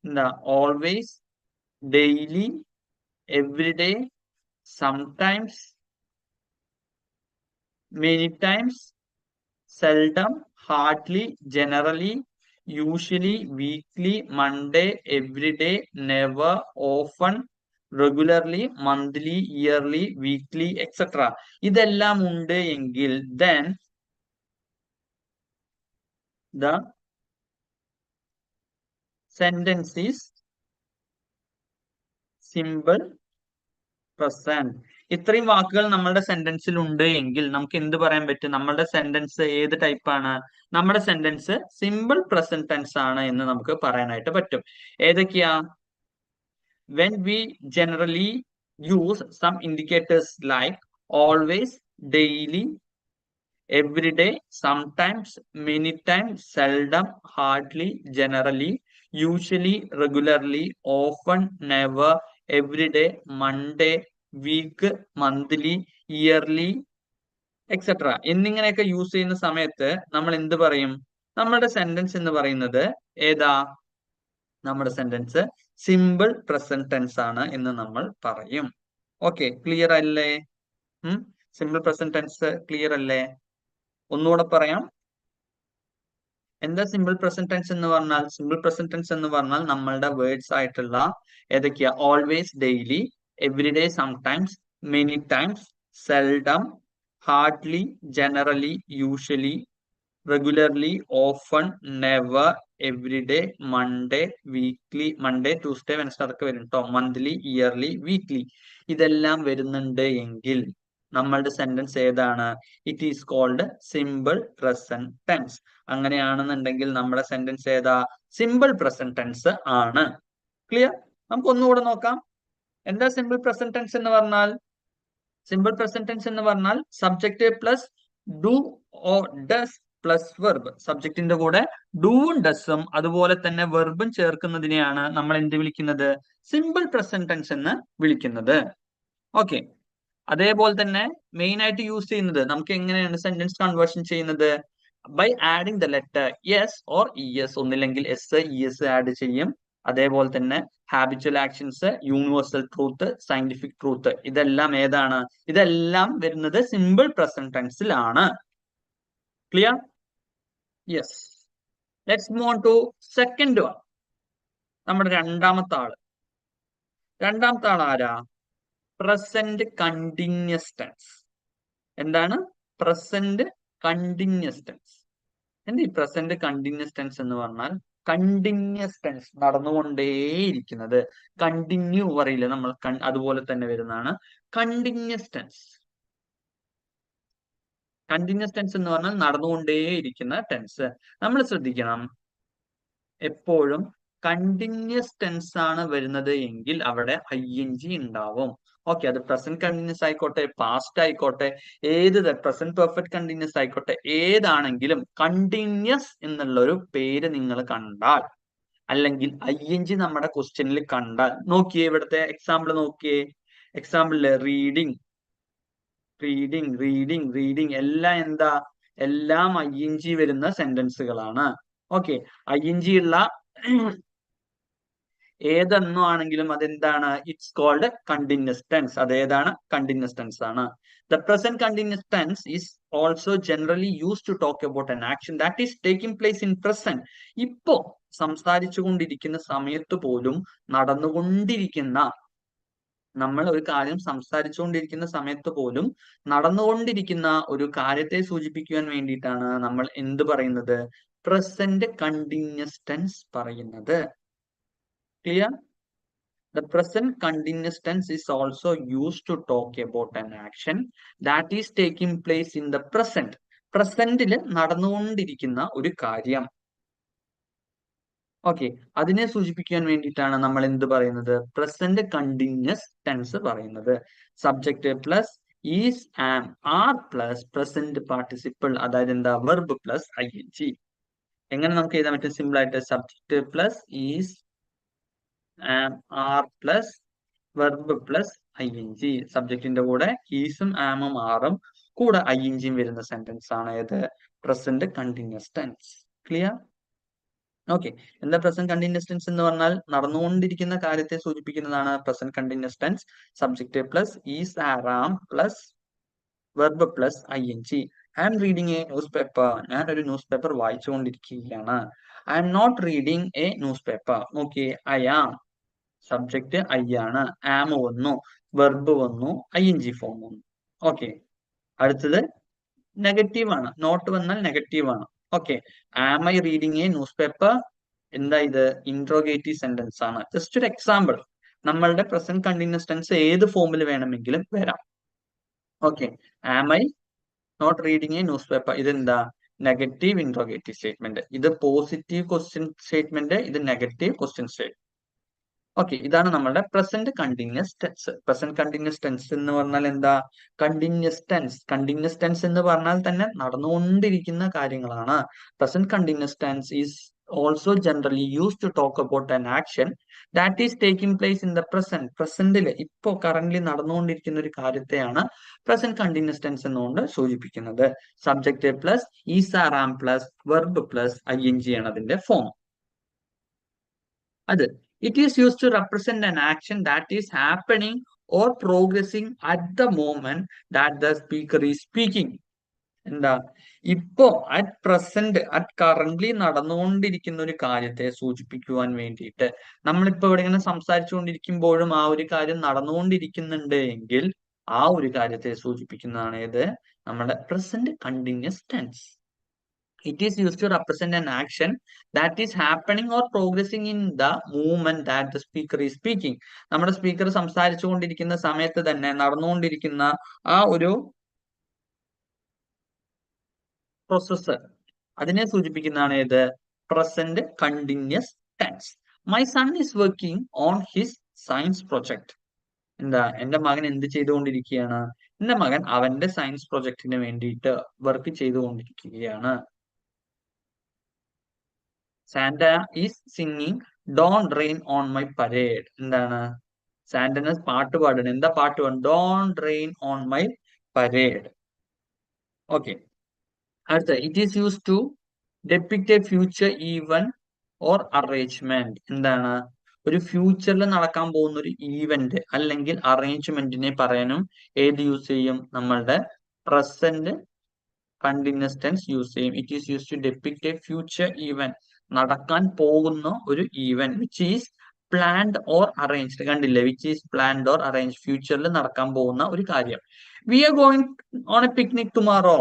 എന്താ, always, daily, everyday, sometimes, many times, seldom, hardly, generally, usually, weekly, Monday, everyday, never, often, regularly, monthly, yearly, weekly, etc. ഇതെല്ലാം ഉണ്ട് എങ്കിൽ then the sentence is simple present. ഇത്രയും വാക്കുകൾ നമ്മളുടെ സെന്റൻസിൽ ഉണ്ട് എങ്കിൽ നമുക്ക് എന്ത് പറയാൻ പറ്റും? നമ്മളുടെ സെന്റൻസ് ഏത് ടൈപ്പ് ആണ്? നമ്മുടെ സെന്റൻസ് സിമ്പിൾ പ്രസന്റ് ടെൻസ് ആണ് എന്ന് നമുക്ക് പറയാനായിട്ട് പറ്റും. ഏതൊക്കെയാ? when we generally use some indicators like always, daily, every day, sometimes, many times, seldom, hardly, generally, usually, regularly, often, never, every day, Monday, week, monthly, yearly, etcetera എന്നിങ്ങനെയൊക്കെ use ചെയ്യുന്ന സമയത്ത് നമ്മൾ എന്ത് പറയും? നമ്മുടെ സെന്റൻസ് എന്ന് പറയുന്നത് ഏതാ? നമ്മുടെ സെന്റൻസ് സിമ്പിൾ പ്രസന്റ് ടെൻസ് ആണ് എന്ന് നമ്മൾ പറയും. ഓക്കെ, ക്ലിയർ അല്ലേ? സിമ്പിൾ പ്രസന്റ് ടെൻസ് ക്ലിയർ അല്ലേ? ഒന്നുകൂടെ പറയാം. എന്താ സിമ്പിൾ പ്രസന്റ് ടെൻസ് എന്ന് പറഞ്ഞാൽ? സിമ്പിൾ പ്രസന്റ് ടെൻസ് എന്ന് പറഞ്ഞാൽ നമ്മളുടെ വേർഡ്സ് ആയിട്ടുള്ള ഏതൊക്കെയാ? Always, daily, everyday, sometimes, many times, seldom, hardly, generally, usually, regularly, often, never, everyday, Monday, weekly, Monday, Tuesday, Wednesday അതൊക്കെ വരും കേട്ടോ. മന്ത്ലി, ഇയർലി, വീക്ക്ലി ഇതെല്ലാം വരുന്നുണ്ട് എങ്കിൽ നമ്മളുടെ സെന്റൻസ് ഏതാണ്? It is called simple present tense. അങ്ങനെയാണെന്നുണ്ടെങ്കിൽ നമ്മുടെ സെന്റൻസ് ഏതാ? സിമ്പിൾ പ്രസന്റ് ടെൻസ് ആണ്. ക്ലിയർ? നമുക്ക് ഒന്നുകൂടെ നോക്കാം. എന്താ സിമ്പിൾ പ്രസന്റ് ടെൻസ് എന്ന് പറഞ്ഞാൽ? സിമ്പിൾ പ്രസന്റ് ടെൻസ് എന്ന് പറഞ്ഞാൽ subject plus do or does plus verb. സബ്ജക്റ്റിന്റെ കൂടെ ഡൂവും ഡസും അതുപോലെ തന്നെ വെർബും ചേർക്കുന്നതിനെയാണ് നമ്മൾ എന്ത് വിളിക്കുന്നത്? സിമ്പിൾ പ്രസന്റ് ടെൻസ് എന്ന് വിളിക്കുന്നത്. ഓക്കെ, അതേപോലെ തന്നെ മെയിൻ ആയിട്ട് യൂസ് ചെയ്യുന്നത് നമുക്ക് എങ്ങനെയാണ് സെന്റൻസ് കൺവേർഷൻ ചെയ്യുന്നത്? By adding the letter yes or ES. ഒന്നില്ലെങ്കിൽ എസ്, ഇഎസ് ആഡ് ചെയ്യും. അതേപോലെ തന്നെ habitual actions, universal truth, scientific truth ഇതെല്ലാം ഏതാണ്? ഇതെല്ലാം വരുന്നത് സിമ്പിൾ പ്രസന്റ് ടെൻസിലാണ്. Clear? Yes. Let's move on to second one. നമ്മുടെ രണ്ടാമത്തെ ആള്. രണ്ടാമത്തെ ആൾ ആരാ? Present continuous tense. എന്താണ് പ്രസന്റ് കണ്ടിന്യൂസ് ടെൻസ്? എന്താ ഈ പ്രസന്റ് കണ്ടിന്യൂസ് ടെൻസ് എന്ന് പറഞ്ഞാൽ? Continuous tense, നടന്നുകൊണ്ടേയിരിക്കുന്നത്. കണ്ടിന്യൂ പറയില്ല നമ്മൾ, അതുപോലെ തന്നെ വരുന്നതാണ് കണ്ടിന്യൂസ് ടെൻസ്. കണ്ടിന്യൂസ് ടെൻസ് എന്ന് പറഞ്ഞാൽ നടന്നുകൊണ്ടേയിരിക്കുന്ന ടെൻസ്. നമ്മൾ ശ്രദ്ധിക്കണം, എപ്പോഴും കണ്ടിന്യൂസ് ടെൻസ് ആണ് വരുന്നത് എങ്കിൽ അവിടെ ING ഉണ്ടാവും. ഓക്കെ, അത് പ്രസന്റ് കണ്ടിന്യൂസ് ആയിക്കോട്ടെ, പാസ്റ്റ് ആയിക്കോട്ടെ, ഏത് പ്രസന്റ് പെർഫെക്റ്റ് കണ്ടിന്യൂസ് ആയിക്കോട്ടെ, ഏതാണെങ്കിലും കണ്ടിന്യൂസ് എന്നുള്ള ഒരു പേര് നിങ്ങൾ കണ്ടാൽ അല്ലെങ്കിൽ ING നമ്മുടെ ക്വസ്റ്റ്യനിൽ കണ്ടാൽ, നോക്കിയേ ഇവിടുത്തെ എക്സാമ്പിൾ നോക്കിയേ. എക്സാമ്പിളില് റീഡിങ്, റീഡിങ്, റീഡിങ്, റീഡിങ് എല്ലാം എന്താ? എല്ലാം ING വരുന്ന സെന്റൻസുകളാണ്. ഓക്കെ, ING ഉള്ള ഏതെണ്ണോ ആണെങ്കിലും അതെന്താണ്? It's called continuous tense. അതേതാണ്? കണ്ടിന്യൂസ് ടെൻസ് ആണ്. The present continuous tense is also generally used to talk about an action that is taking place in present. ഇപ്പോ സംസാരിച്ചു കൊണ്ടിരിക്കുന്ന സമയത്ത് പോലും നടന്നുകൊണ്ടിരിക്കുന്ന, നമ്മൾ ഒരു കാര്യം സംസാരിച്ചുകൊണ്ടിരിക്കുന്ന സമയത്ത് പോലും നടന്നുകൊണ്ടിരിക്കുന്ന ഒരു കാര്യത്തെ സൂചിപ്പിക്കുവാൻ വേണ്ടിയിട്ടാണ് നമ്മൾ എന്ത് പറയുന്നത്? പ്രസന്റ് കണ്ടിന്യൂസ് ടെൻസ് പറയുന്നത്. Clear? The present continuous tense is also used to talk about an action that is taking place in the present. പ്രസന്റിൽ നടന്നുകൊണ്ടിരിക്കുന്ന ഒരു കാര്യം. ഓക്കെ, അതിനെ സൂചിപ്പിക്കാൻ വേണ്ടിയിട്ടാണ് നമ്മൾ എന്ത് പറയുന്നത്? പ്രസന്റ് കണ്ടിന്യൂസ് ടെൻസ് പറയുന്നത്. Subject plus is, am, are plus present participle, അതായത് എന്താ? Verb plus ING. എങ്ങനെ നമുക്ക് എഴുതാൻ പറ്റും? സിമ്പിൾ ആയിട്ട് subject plus is, am, are plus verb plus ing. സബ്ജക്റ്റിന്റെ കൂടെ ഈസും ആമും ആറും കൂടെ ing വരുന്ന സെന്റൻസ് ആണ് ഏത്? Present continuous tense. Clear? Okay. എന്താ പ്രസന്റ് കണ്ടിന്യൂസ് ടെൻസ് എന്ന് പറഞ്ഞാൽ? നടന്നുകൊണ്ടിരിക്കുന്ന കാര്യത്തെ സൂചിപ്പിക്കുന്നതാണ് present continuous tense. Subject plus is are am plus verb plus ing. I am reading a newspaper. ഞാൻ ഒരു ന്യൂസ് പേപ്പർ വായിച്ചുകൊണ്ടിരിക്കുകയാണ്. I am not reading a newspaper. Okay. I am subject I ആണ്, am വന്നു, verb വന്നു, ing form വന്നു. Okay. അടുത്തത് negative ആണ്. Not വന്നാൽ നെഗറ്റീവ് ആണ്. Okay. Am I reading a newspaper? എന്താ ഇത്? ഇൻട്രോഗേറ്റീവ് സെന്റൻസ് ആണ്. ജസ്റ്റ് ഒരു എക്സാമ്പിൾ. നമ്മളുടെ പ്രസന്റ് കണ്ടിന്യൂസ് ടെൻസ് ഏത് ഫോമിൽ വേണമെങ്കിലും വരാം. Okay. Am I not reading a newspaper? ഇതെന്താ? Negative interrogative statement. ഇത് പോസിറ്റീവ് ക്വസ്റ്റ്യൻ സ്റ്റേറ്റ്മെന്റ്, ഇത് നെഗറ്റീവ് ക്വസ്റ്റ്യൻ സ്റ്റേറ്റ്മെന്റ്. ഓക്കെ. ഇതാണ് നമ്മുടെ present continuous tense. Present continuous tense എന്ന് പറഞ്ഞാൽ എന്താ? Continuous tense. കണ്ടിന്യൂസ് ടെൻസ് എന്ന് പറഞ്ഞാൽ തന്നെ നടന്നുകൊണ്ടിരിക്കുന്ന കാര്യങ്ങളാണ്. Present continuous tense is also generally use to talk about an action that is taking place in the present. പ്രസന്റില് ഇപ്പോ കറന്റ്ലി നടന്നുകൊണ്ടിരിക്കുന്ന ഒരു കാര്യത്തെയാണ് പ്രസന്റ് കണ്ടിന്യൂസ് ടെൻസ് എന്നുകൊണ്ട് സൂചിപ്പിക്കുന്നത്. Subject plus is are am plus verb plus ing ആണ് അതിന്റെ form. അത് it is used to represent an action that is happening or progressing at the moment that the speaker is speaking. എന്താ? ഇപ്പോ at present, at currently നടന്നുകൊണ്ടിരിക്കുന്ന ഒരു കാര്യത്തെ സൂചിപ്പിക്കുവാൻ വേണ്ടിയിട്ട് നമ്മളിപ്പോ ഇവിടെ ഇങ്ങനെ സംസാരിച്ചുകൊണ്ടിരിക്കുമ്പോഴും ആ ഒരു കാര്യം നടന്നുകൊണ്ടിരിക്കുന്നുണ്ട് എങ്കിൽ ആ ഒരു കാര്യത്തെ സൂചിപ്പിക്കുന്നതാണ് ഏത്? നമ്മുടെ present continuous tense. It is used to represent an action that is happening or progressing in the moment that the speaker is speaking. നമ്മുടെ സ്പീക്കർ സംസാരിച്ചുകൊണ്ടിരിക്കുന്ന സമയത്ത് തന്നെ നടന്നുകൊണ്ടിരിക്കുന്ന ആ ഒരു പ്രോസസ്സ്, അതിനെ സൂചിപ്പിക്കുന്നതാണ് ഏത്? Present continuous tense. My son is working on his science project. എന്താ? എന്റെ മകൻ എന്ത് ചെയ്തുകൊണ്ടിരിക്കുകയാണ്? എന്റെ മകൻ അവന്റെ സയൻസ് പ്രൊജക്ടിന് വേണ്ടിയിട്ട് വർക്ക് ചെയ്തുകൊണ്ടിരിക്കുകയാണ്. Santa is singing don't rain on my parade. എന്താണ്? സാന്റനസ് പാട്ട് പാടണം. എന്താ പാട്ട് പാടും? Don't rain on my parade. Okay. അടുത്ത, it is use to depict a future even or arrangement. എന്താണ്? ഒരു ഫ്യൂച്ചറിൽ നടക്കാൻ പോകുന്ന ഒരു ഈവന്റ് അല്ലെങ്കിൽ അറേഞ്ച്മെന്റിനെ പറയാനും ഏത് യൂസ് ചെയ്യും? നമ്മളുടെ പ്രസന്റ് കണ്ടിന്യൂസ് ടെൻസ് യൂസ് ചെയ്യും. It is use to depict a future event, നടക്കാൻ പോകുന്ന ഒരു event which is planned or arranged. കണ്ടില്ലേ? Which is planned or arrange, ഫ്യൂച്ചറിൽ നടക്കാൻ പോകുന്ന ഒരു കാര്യം. We are going on a picnic tomorrow.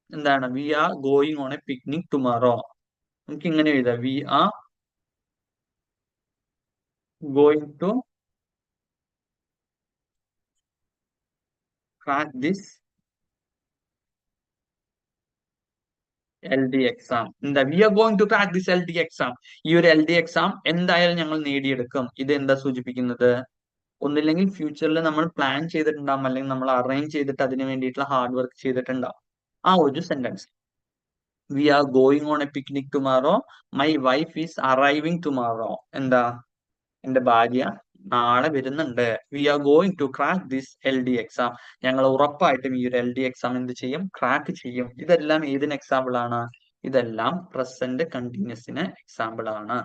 എന്താണ്? We are going on a picnic tomorrow. നമുക്ക് ഇങ്ങനെ എഴുതാം, we are going to crack this LD exam. എന്താ? We are going to crack this LD exam. ഈ ഒരു LD എക്സാം എന്തായാലും ഞങ്ങൾ നേടിയെടുക്കും. ഇത് എന്താ സൂചിപ്പിക്കുന്നത്? ഒന്നില്ലെങ്കിൽ ഫ്യൂച്ചറിൽ നമ്മൾ പ്ലാൻ ചെയ്തിട്ടുണ്ടാവും, അല്ലെങ്കിൽ നമ്മൾ അറേഞ്ച് ചെയ്തിട്ട് അതിന് വേണ്ടിയിട്ടുള്ള ഹാർഡ് വർക്ക് ചെയ്തിട്ടുണ്ടാവും. ആ ഒരു sentence. We are going on a picnic tomorrow. My wife is arriving tomorrow. എന്താ? എന്റെ ഭാര്യ നാളെ വരുന്നുണ്ട്. We are going to crack this LD exam. ഞങ്ങൾ ഉറപ്പായിട്ടും ഈ ഒരു LD എക്സാം എന്ത് ചെയ്യും? ക്രാക്ക് ചെയ്യും. ഇതെല്ലാം ഏതിന് എക്സാമ്പിൾ ആണ്? ഇതെല്ലാം പ്രസന്റ് കണ്ടിന്യൂസിന് എക്സാമ്പിൾ ആണ്.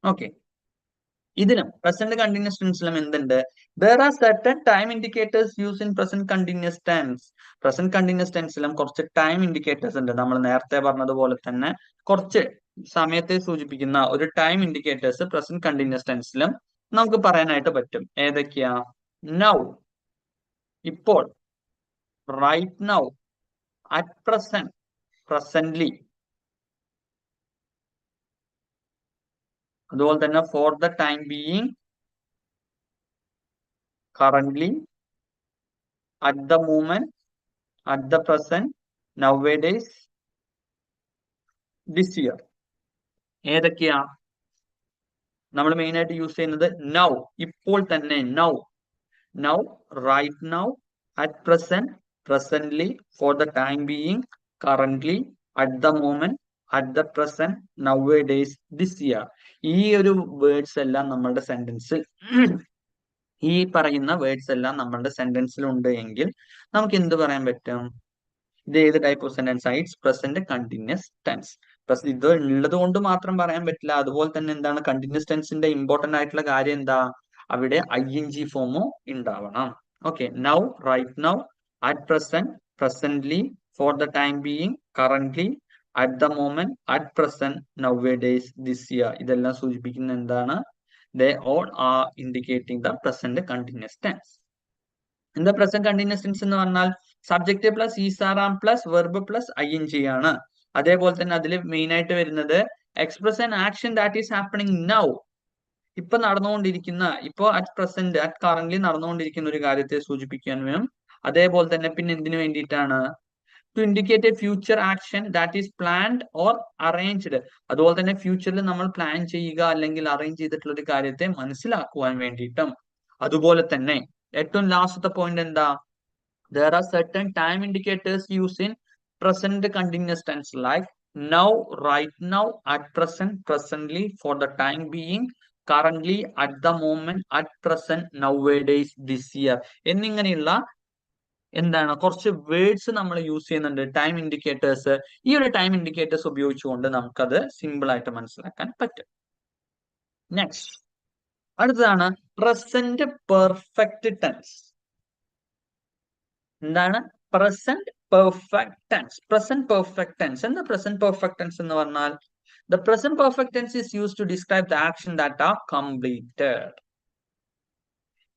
ഓക്കെ. ഇതിലും പ്രസന്റ് കണ്ടിന്യൂസ് ടെൻസിലും എന്തുണ്ട്? there are certain time indicators used in present continuous tense. Present continuous ടെൻസിലും കുറച്ച് ടൈം ഇൻഡിക്കേറ്റേഴ്സ് ഉണ്ട്. നമ്മൾ നേരത്തെ പറഞ്ഞതുപോലെ തന്നെ കുറച്ച് സമയത്തെ സൂചിപ്പിക്കുന്ന ഒരു ടൈം ഇൻഡിക്കേറ്റേഴ്സ് പ്രസന്റ് കണ്ടിന്യൂസ് ടെൻസിലും നമുക്ക് പറയാനായിട്ട് പറ്റും. ഏതൊക്കെയാ? നൗ, ഇപ്പോൾ, right now, at present, presently, അതുപോലെ തന്നെ for the time being, currently, at the moment, at the present, nowadays, this year. ഏതൊക്കെയാ നമ്മൾ മെയിൻ ആയിട്ട് യൂസ് ചെയ്യുന്നത്? നൗ, ഇപ്പോൾ തന്നെ, now, now, right now, at present, presently, for the time being, currently, at the moment, at the present, nowadays, this year. ഈ ഒരു words എല്ലാം നമ്മളുടെ സെന്റൻസിൽ ഈ പറയുന്ന വേർഡ്സ് എല്ലാം നമ്മളുടെ സെന്റൻസിൽ ഉണ്ട് എങ്കിൽ നമുക്ക് എന്ത് പറയാൻ പറ്റും? ഇത് ഏത് ടൈപ്പ് ഓഫ് സെന്റൻസ് ആണ്? It's present continuous tense. ഇത് ഉള്ളത് കൊണ്ട് മാത്രം പറയാൻ പറ്റില്ല. അതുപോലെ തന്നെ എന്താണ് കണ്ടിന്യൂസ് ടെൻസിന്റെ ഇമ്പോർട്ടന്റ് ആയിട്ടുള്ള കാര്യം എന്താ? അവിടെ ING ഫോമോ ഉണ്ടാവണം. Okay, now, right now, at present, presently, for the time being, currently, at the moment, at present, nowadays, this year. ഇതെല്ലാം സൂചിപ്പിക്കുന്ന എന്താണ്? They all are indicating the present continuous tense. എന്താ present continuous tense എന്ന് പറഞ്ഞാൽ? Subject plus is are am plus verb plus ING ആണ്. അതേപോലെ തന്നെ അതിൽ മെയിൻ ആയിട്ട് വരുന്നത് express an action that is happening now. ഇപ്പൊ നടന്നുകൊണ്ടിരിക്കുന്ന, ഇപ്പോ അറ്റ് പ്രസന്റ്, അറ്റ് കറന്റ്ലി നടന്നുകൊണ്ടിരിക്കുന്ന ഒരു കാര്യത്തെ സൂചിപ്പിക്കാൻ വേണം. അതേപോലെ തന്നെ പിന്നെ എന്തിനു വേണ്ടിയിട്ടാണ്? To indicate a future action that is planned or arranged. അതുപോലെ തന്നെ ഫ്യൂച്ചറിൽ നമ്മൾ പ്ലാൻ ചെയ്യുക അല്ലെങ്കിൽ അറേഞ്ച് ചെയ്തിട്ടുള്ള ഒരു കാര്യത്തെ മനസ്സിലാക്കുവാൻ വേണ്ടിയിട്ടും. അതുപോലെ തന്നെ ഏറ്റവും ലാസ്റ്റത്തെ പോയിന്റ് എന്താ? there are certain time indicators used in present continuous tense like now, right now, at present, presently, for the time being, currently, at the moment, at present, nowadays, this year എന്നിങ്ങനെയുള്ള എന്താണ് കുറച്ച് words നമ്മൾ use ചെയ്യുന്നുണ്ട്, time indicators. ഈ ഒരു time indicators ഉപയോഗിച്ചുകൊണ്ട് നമുക്കത് simple ആയിട്ട് മനസ്സിലാക്കാൻ പറ്റും. നെക്സ്റ്റ്, അടുത്തതാണ് പ്രസന്റ് പെർഫെക്റ്റ് ടെൻസ്. എന്താണ് present perfect tense? Present perfect tense എന്താ? പ്രസന്റ് പെർഫെക്റ്റ് ടെൻസ് എന്ന് പറഞ്ഞാൽ the present perfect tense is used to describe the action that are completed.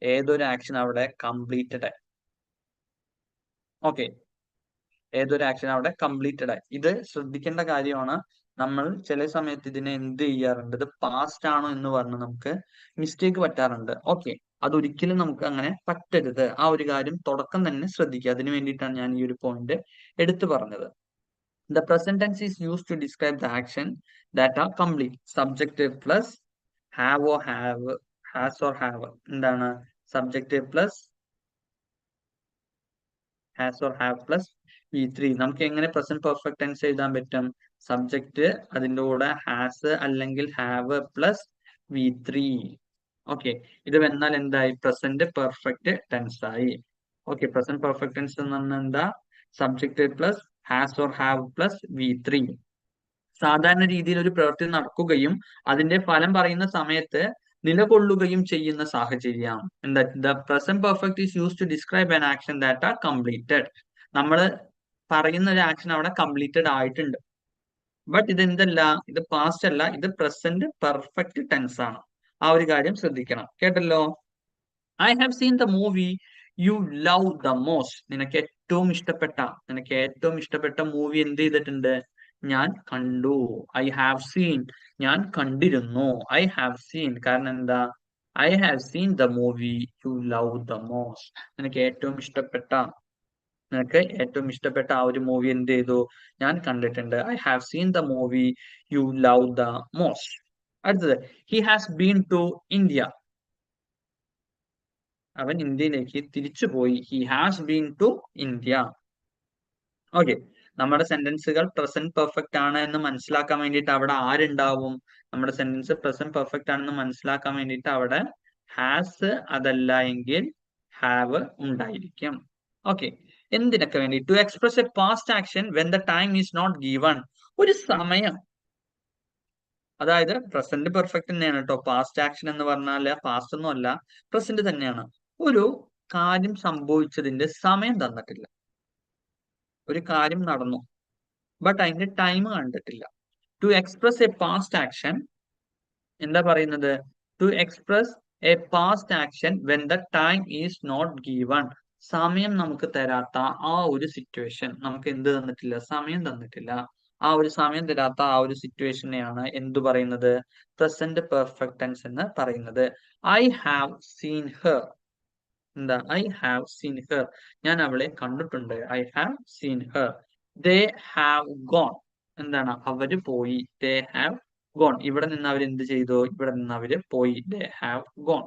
ഏതൊരു ആക്ഷൻ അവിടെ കംപ്ലീറ്റഡ് ആയി. ഓക്കെ, ഏതൊരു ആക്ഷൻ അവിടെ കംപ്ലീറ്റഡ് ആയി. ഇത് ശ്രദ്ധിക്കേണ്ട കാര്യമാണ്. നമ്മൾ ചില സമയത്ത് ഇതിനെ എന്ത് ചെയ്യാറുണ്ട്? ഇത് പാസ്റ്റ് ആണോ എന്ന് പറഞ്ഞ് നമുക്ക് മിസ്റ്റേക്ക് പറ്റാറുണ്ട്. ഓക്കെ, അതൊരിക്കലും നമുക്ക് അങ്ങനെ പറ്റരുത്. ആ ഒരു കാര്യം തുടക്കം തന്നെ ശ്രദ്ധിക്കുക. അതിനു വേണ്ടിയിട്ടാണ് ഞാൻ ഈ ഒരു പോയിന്റ് എടുത്തു പറഞ്ഞത്. The present tense is used to describe the action that are complete. Subjective plus have or have, has or have. എന്താണ്? Subjective plus has or have plus V3. നമുക്ക് എങ്ങനെ പ്രസന്റ് പെർഫെക്റ്റ് ടെൻസ് എഴുതാൻ പറ്റും? Subject അതിന്റെ കൂടെ has അല്ലെങ്കിൽ have plus V3. Okay, ഇത് വന്നാൽ എന്തായി? പ്രസന്റ് പെർഫെക്റ്റ് ടെൻസ് ആയി. ഓക്കെ, പ്രസന്റ് പെർഫെക്റ്റ് ടെൻസ് എന്ന് പറഞ്ഞാൽ എന്താ? Subject plus has or have plus V3. സാധാരണ രീതിയിൽ ഒരു പ്രവൃത്തി നടക്കുകയും അതിന്റെ ഫലം പറയുന്ന സമയത്ത് നിലകൊള്ളുകയും ചെയ്യുന്ന സാഹചര്യം. എന്താ? The present perfect is use to describe an action that are completed. നമ്മൾ പറയുന്ന ഒരു ആക്ഷൻ അവിടെ കംപ്ലീറ്റഡ് ആയിട്ടുണ്ട്. ബട്ട് ഇത് എന്തല്ല? ഇത് പാസ്റ്റ് അല്ല, ഇത് പ്രസന്റ് പെർഫെക്റ്റ് ടെൻസ് ആണ്. ആ ഒരു കാര്യം ശ്രദ്ധിക്കണം. കേട്ടല്ലോ? I have seen the movie you love the most. നിനക്ക് ഏറ്റവും ഇഷ്ടപ്പെട്ട മൂവി എന്ത് ചെയ്തിട്ടുണ്ട്? ഞാൻ കണ്ടു. ഐ ഹാവ് സീൻ, ഞാൻ കണ്ടിരുന്നു. ഐ ഹാവ് സീൻ, കാരണം എന്താ? I have seen the movie you love the most. നിനക്ക് ഏറ്റവും ഇഷ്ടപ്പെട്ട ആ ഒരു മൂവി എന്ത് ചെയ്തു? ഞാൻ കണ്ടിട്ടുണ്ട്. I have seen the movie you love the most. അടുത്തത്, he has been to India. അവൻ ഇന്ത്യയിലേക്ക് തിരിച്ചുപോയി. He has been to India. Okay, നമ്മുടെ സെന്റൻസുകൾ പ്രസന്റ് പെർഫെക്റ്റ് ആണ് എന്ന് മനസ്സിലാക്കാൻ വേണ്ടിയിട്ട് അവിടെ ആരുണ്ടാവും? നമ്മുടെ സെന്റൻസ് പ്രസന്റ് പെർഫെക്റ്റ് ആണെന്ന് മനസ്സിലാക്കാൻ വേണ്ടിയിട്ട് അവിടെ ഹാസ്, അതല്ല എങ്കിൽ ഹാവ് ഉണ്ടായിരിക്കും. ഓക്കെ, എന്തിനൊക്കെ വേണ്ടി? To express a past action when the time is not given. ഒരു സമയം, അതായത് പ്രസന്റ് പെർഫെക്റ്റ് തന്നെയാണ് കേട്ടോ. പാസ്റ്റ് ആക്ഷൻ എന്ന് പറഞ്ഞാൽ പാസ്റ്റ് ഒന്നും അല്ല, പ്രസന്റ് തന്നെയാണ്. ഒരു കാര്യം സംഭവിച്ചതിന്റെ സമയം തന്നിട്ടില്ല. ഒരു കാര്യം നടന്നു, ബട്ട് അതിന്റെ ടൈം കണ്ടിട്ടില്ല. To express a past action എന്താ പറയുന്നത്? To express a past action when the time is not given. സമയം നമുക്ക് തരാത്ത ആ ഒരു സിറ്റുവേഷൻ, നമുക്ക് എന്ത് തന്നിട്ടില്ല? സമയം തന്നിട്ടില്ല. ആ ഒരു സമയം തരാത്ത ആ ഒരു സിറ്റുവേഷനെയാണ് എന്തു പറയുന്നത്? പ്രസന്റ് പെർഫെക്റ്റ് ടെൻസ് എന്ന് പറയുന്നത്. I have seen her. എന്താ? ഐ ഹാവ് സീൻ ഹെർ, ഞാൻ അവളെ കണ്ടിട്ടുണ്ട്. I have seen her. They have gone. എന്താണ്? അവര് പോയി. They have gone. ഇവിടെ നിന്ന് അവർ എന്ത് ചെയ്തു? ഇവിടെ നിന്ന് അവര് പോയി. They have gone.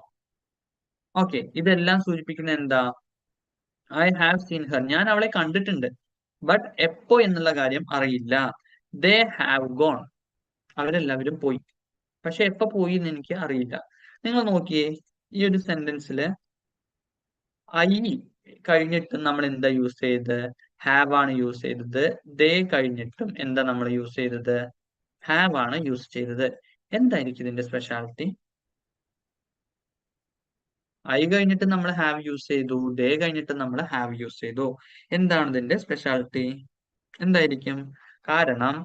ഓക്കെ, ഇതെല്ലാം സൂചിപ്പിക്കുന്ന എന്താ? ഐ ഹാവ് സീൻ ഹെർ, ഞാൻ അവളെ കണ്ടിട്ടുണ്ട്, ബട്ട് എപ്പോ എന്നുള്ള കാര്യം അറിയില്ല. ദേ ഹാവ് ഗോൺ, അവരെല്ലാവരും പോയി, പക്ഷെ എപ്പോ പോയി എന്ന് എനിക്ക് അറിയില്ല. നിങ്ങൾ നോക്കിയേ, ഈ ഒരു സെന്റൻസില് ഐ കഴിഞ്ഞിട്ട് നമ്മൾ എന്താ യൂസ് ചെയ്തത്? ഹാവ് ആണ് യൂസ് ചെയ്തത്. ദേ കഴിഞ്ഞിട്ടും എന്താ നമ്മൾ യൂസ് ചെയ്തത്? ഹാവ് ആണ് യൂസ് ചെയ്തത്. എന്തായിരിക്കും ഇതിന്റെ സ്പെഷ്യാലിറ്റി? ഐ കഴിഞ്ഞിട്ട് നമ്മൾ ഹാവ് യൂസ് ചെയ്തു, ദേ കഴിഞ്ഞിട്ട് നമ്മൾ ഹാവ് യൂസ് ചെയ്തു. എന്താണ് ഇതിന്റെ സ്പെഷ്യാലിറ്റി? എന്തായിരിക്കും? കാരണം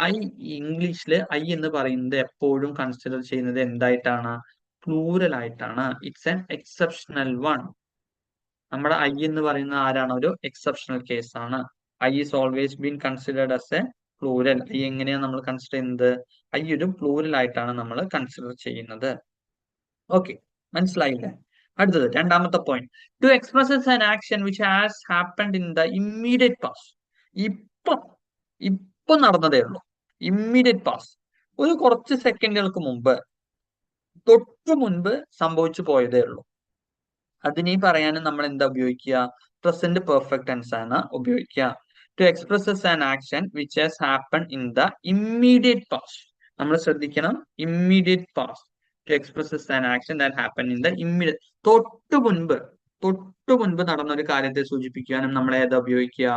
ഐ ഇംഗ്ലീഷില് ഐ എന്ന് പറയുന്നത് എപ്പോഴും കൺസിഡർ ചെയ്യുന്നത് എന്തായിട്ടാണ്? പ്ലൂറൽ ആയിട്ടാണ്. It's an exceptional one. നമ്മുടെ ഐ എന്ന് പറയുന്ന ആരാണ്? ഒരു എക്സെപ്ഷണൽ കേസ് ആണ്. I is always been considered as A plural. I എങ്ങനെയാണ് നമ്മൾ കൺസിഡർ ചെയ്യുന്നത്? ഐ ഒരു പ്ലൂരൽ ആയിട്ടാണ് നമ്മൾ കൺസിഡർ ചെയ്യുന്നത്. ഓക്കെ, മനസ്സിലായില്ലേ? അടുത്തത് രണ്ടാമത്തെ point. To express an action which has happened in the immediate past. ഇപ്പൊ ഇപ്പൊ നടന്നതേ ഉള്ളൂ. ഇമ്മീഡിയറ്റ് പാസ്റ്റ്, ഒരു കുറച്ച് സെക്കൻഡുകൾക്ക് മുമ്പ്, തൊട്ടു മുൻപ് സംഭവിച്ചു പോയതേ ഉള്ളൂ. അതിനെ പറയാനും നമ്മൾ എന്താ ഉപയോഗിക്കുക? പ്രസന്റ് പെർഫെക്റ്റ് ടെൻസ് ആണ് ഉപയോഗിക്കുക. To express an action which has happen in the immediate past. നമ്മൾ ശ്രദ്ധിക്കണം, immediate past. To express an action that happen in the immediate, തൊട്ടു മുൻപ് നടന്ന ഒരു കാര്യത്തെ സൂചിപ്പിക്കാനും നമ്മൾ ഏതാ ഉപയോഗിക്കുക?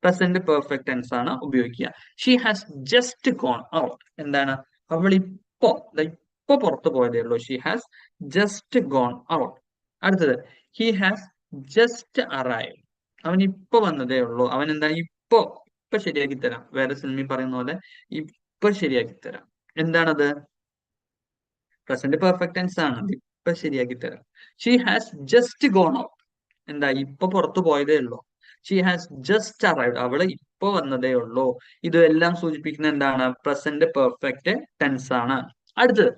പ്രസന്റ് പെർഫെക്റ്റ് ടെൻസ് ആണ് ഉപയോഗിക്കുക. She has just gone out. എന്താണ്? അവൾ ഇപ്പൊ പുറത്തു പോയതേ ഉള്ളൂ. She has just gone out. അടുത്തത്, ഹി ഹാസ് ജസ്റ്റ് അറൈവ്. അവൻ ഇപ്പൊ വന്നതേ ഉള്ളൂ. അവൻ എന്താ? ഇപ്പൊ ശരിയാക്കി തരാം. വേറെ സിനിമയിൽ പറയുന്ന പോലെ ഇപ്പൊ ശരിയാക്കി തരാം. എന്താണത്? പ്രസന്റ് പെർഫെക്റ്റ് ടെൻസ് ആണ്. ഇപ്പൊ ശരിയാക്കി തരാം. She has just gone out. എന്താ? ഇപ്പൊ പുറത്തു പോയതേ ഉള്ളൂ. She has just arrived. അവള് ഇപ്പൊ വന്നതേ ഉള്ളൂ. ഇതെല്ലാം സൂചിപ്പിക്കുന്ന എന്താണ്? പ്രസന്റ് പെർഫെക്റ്റ് ടെൻസ് ആണ്. അടുത്തത്,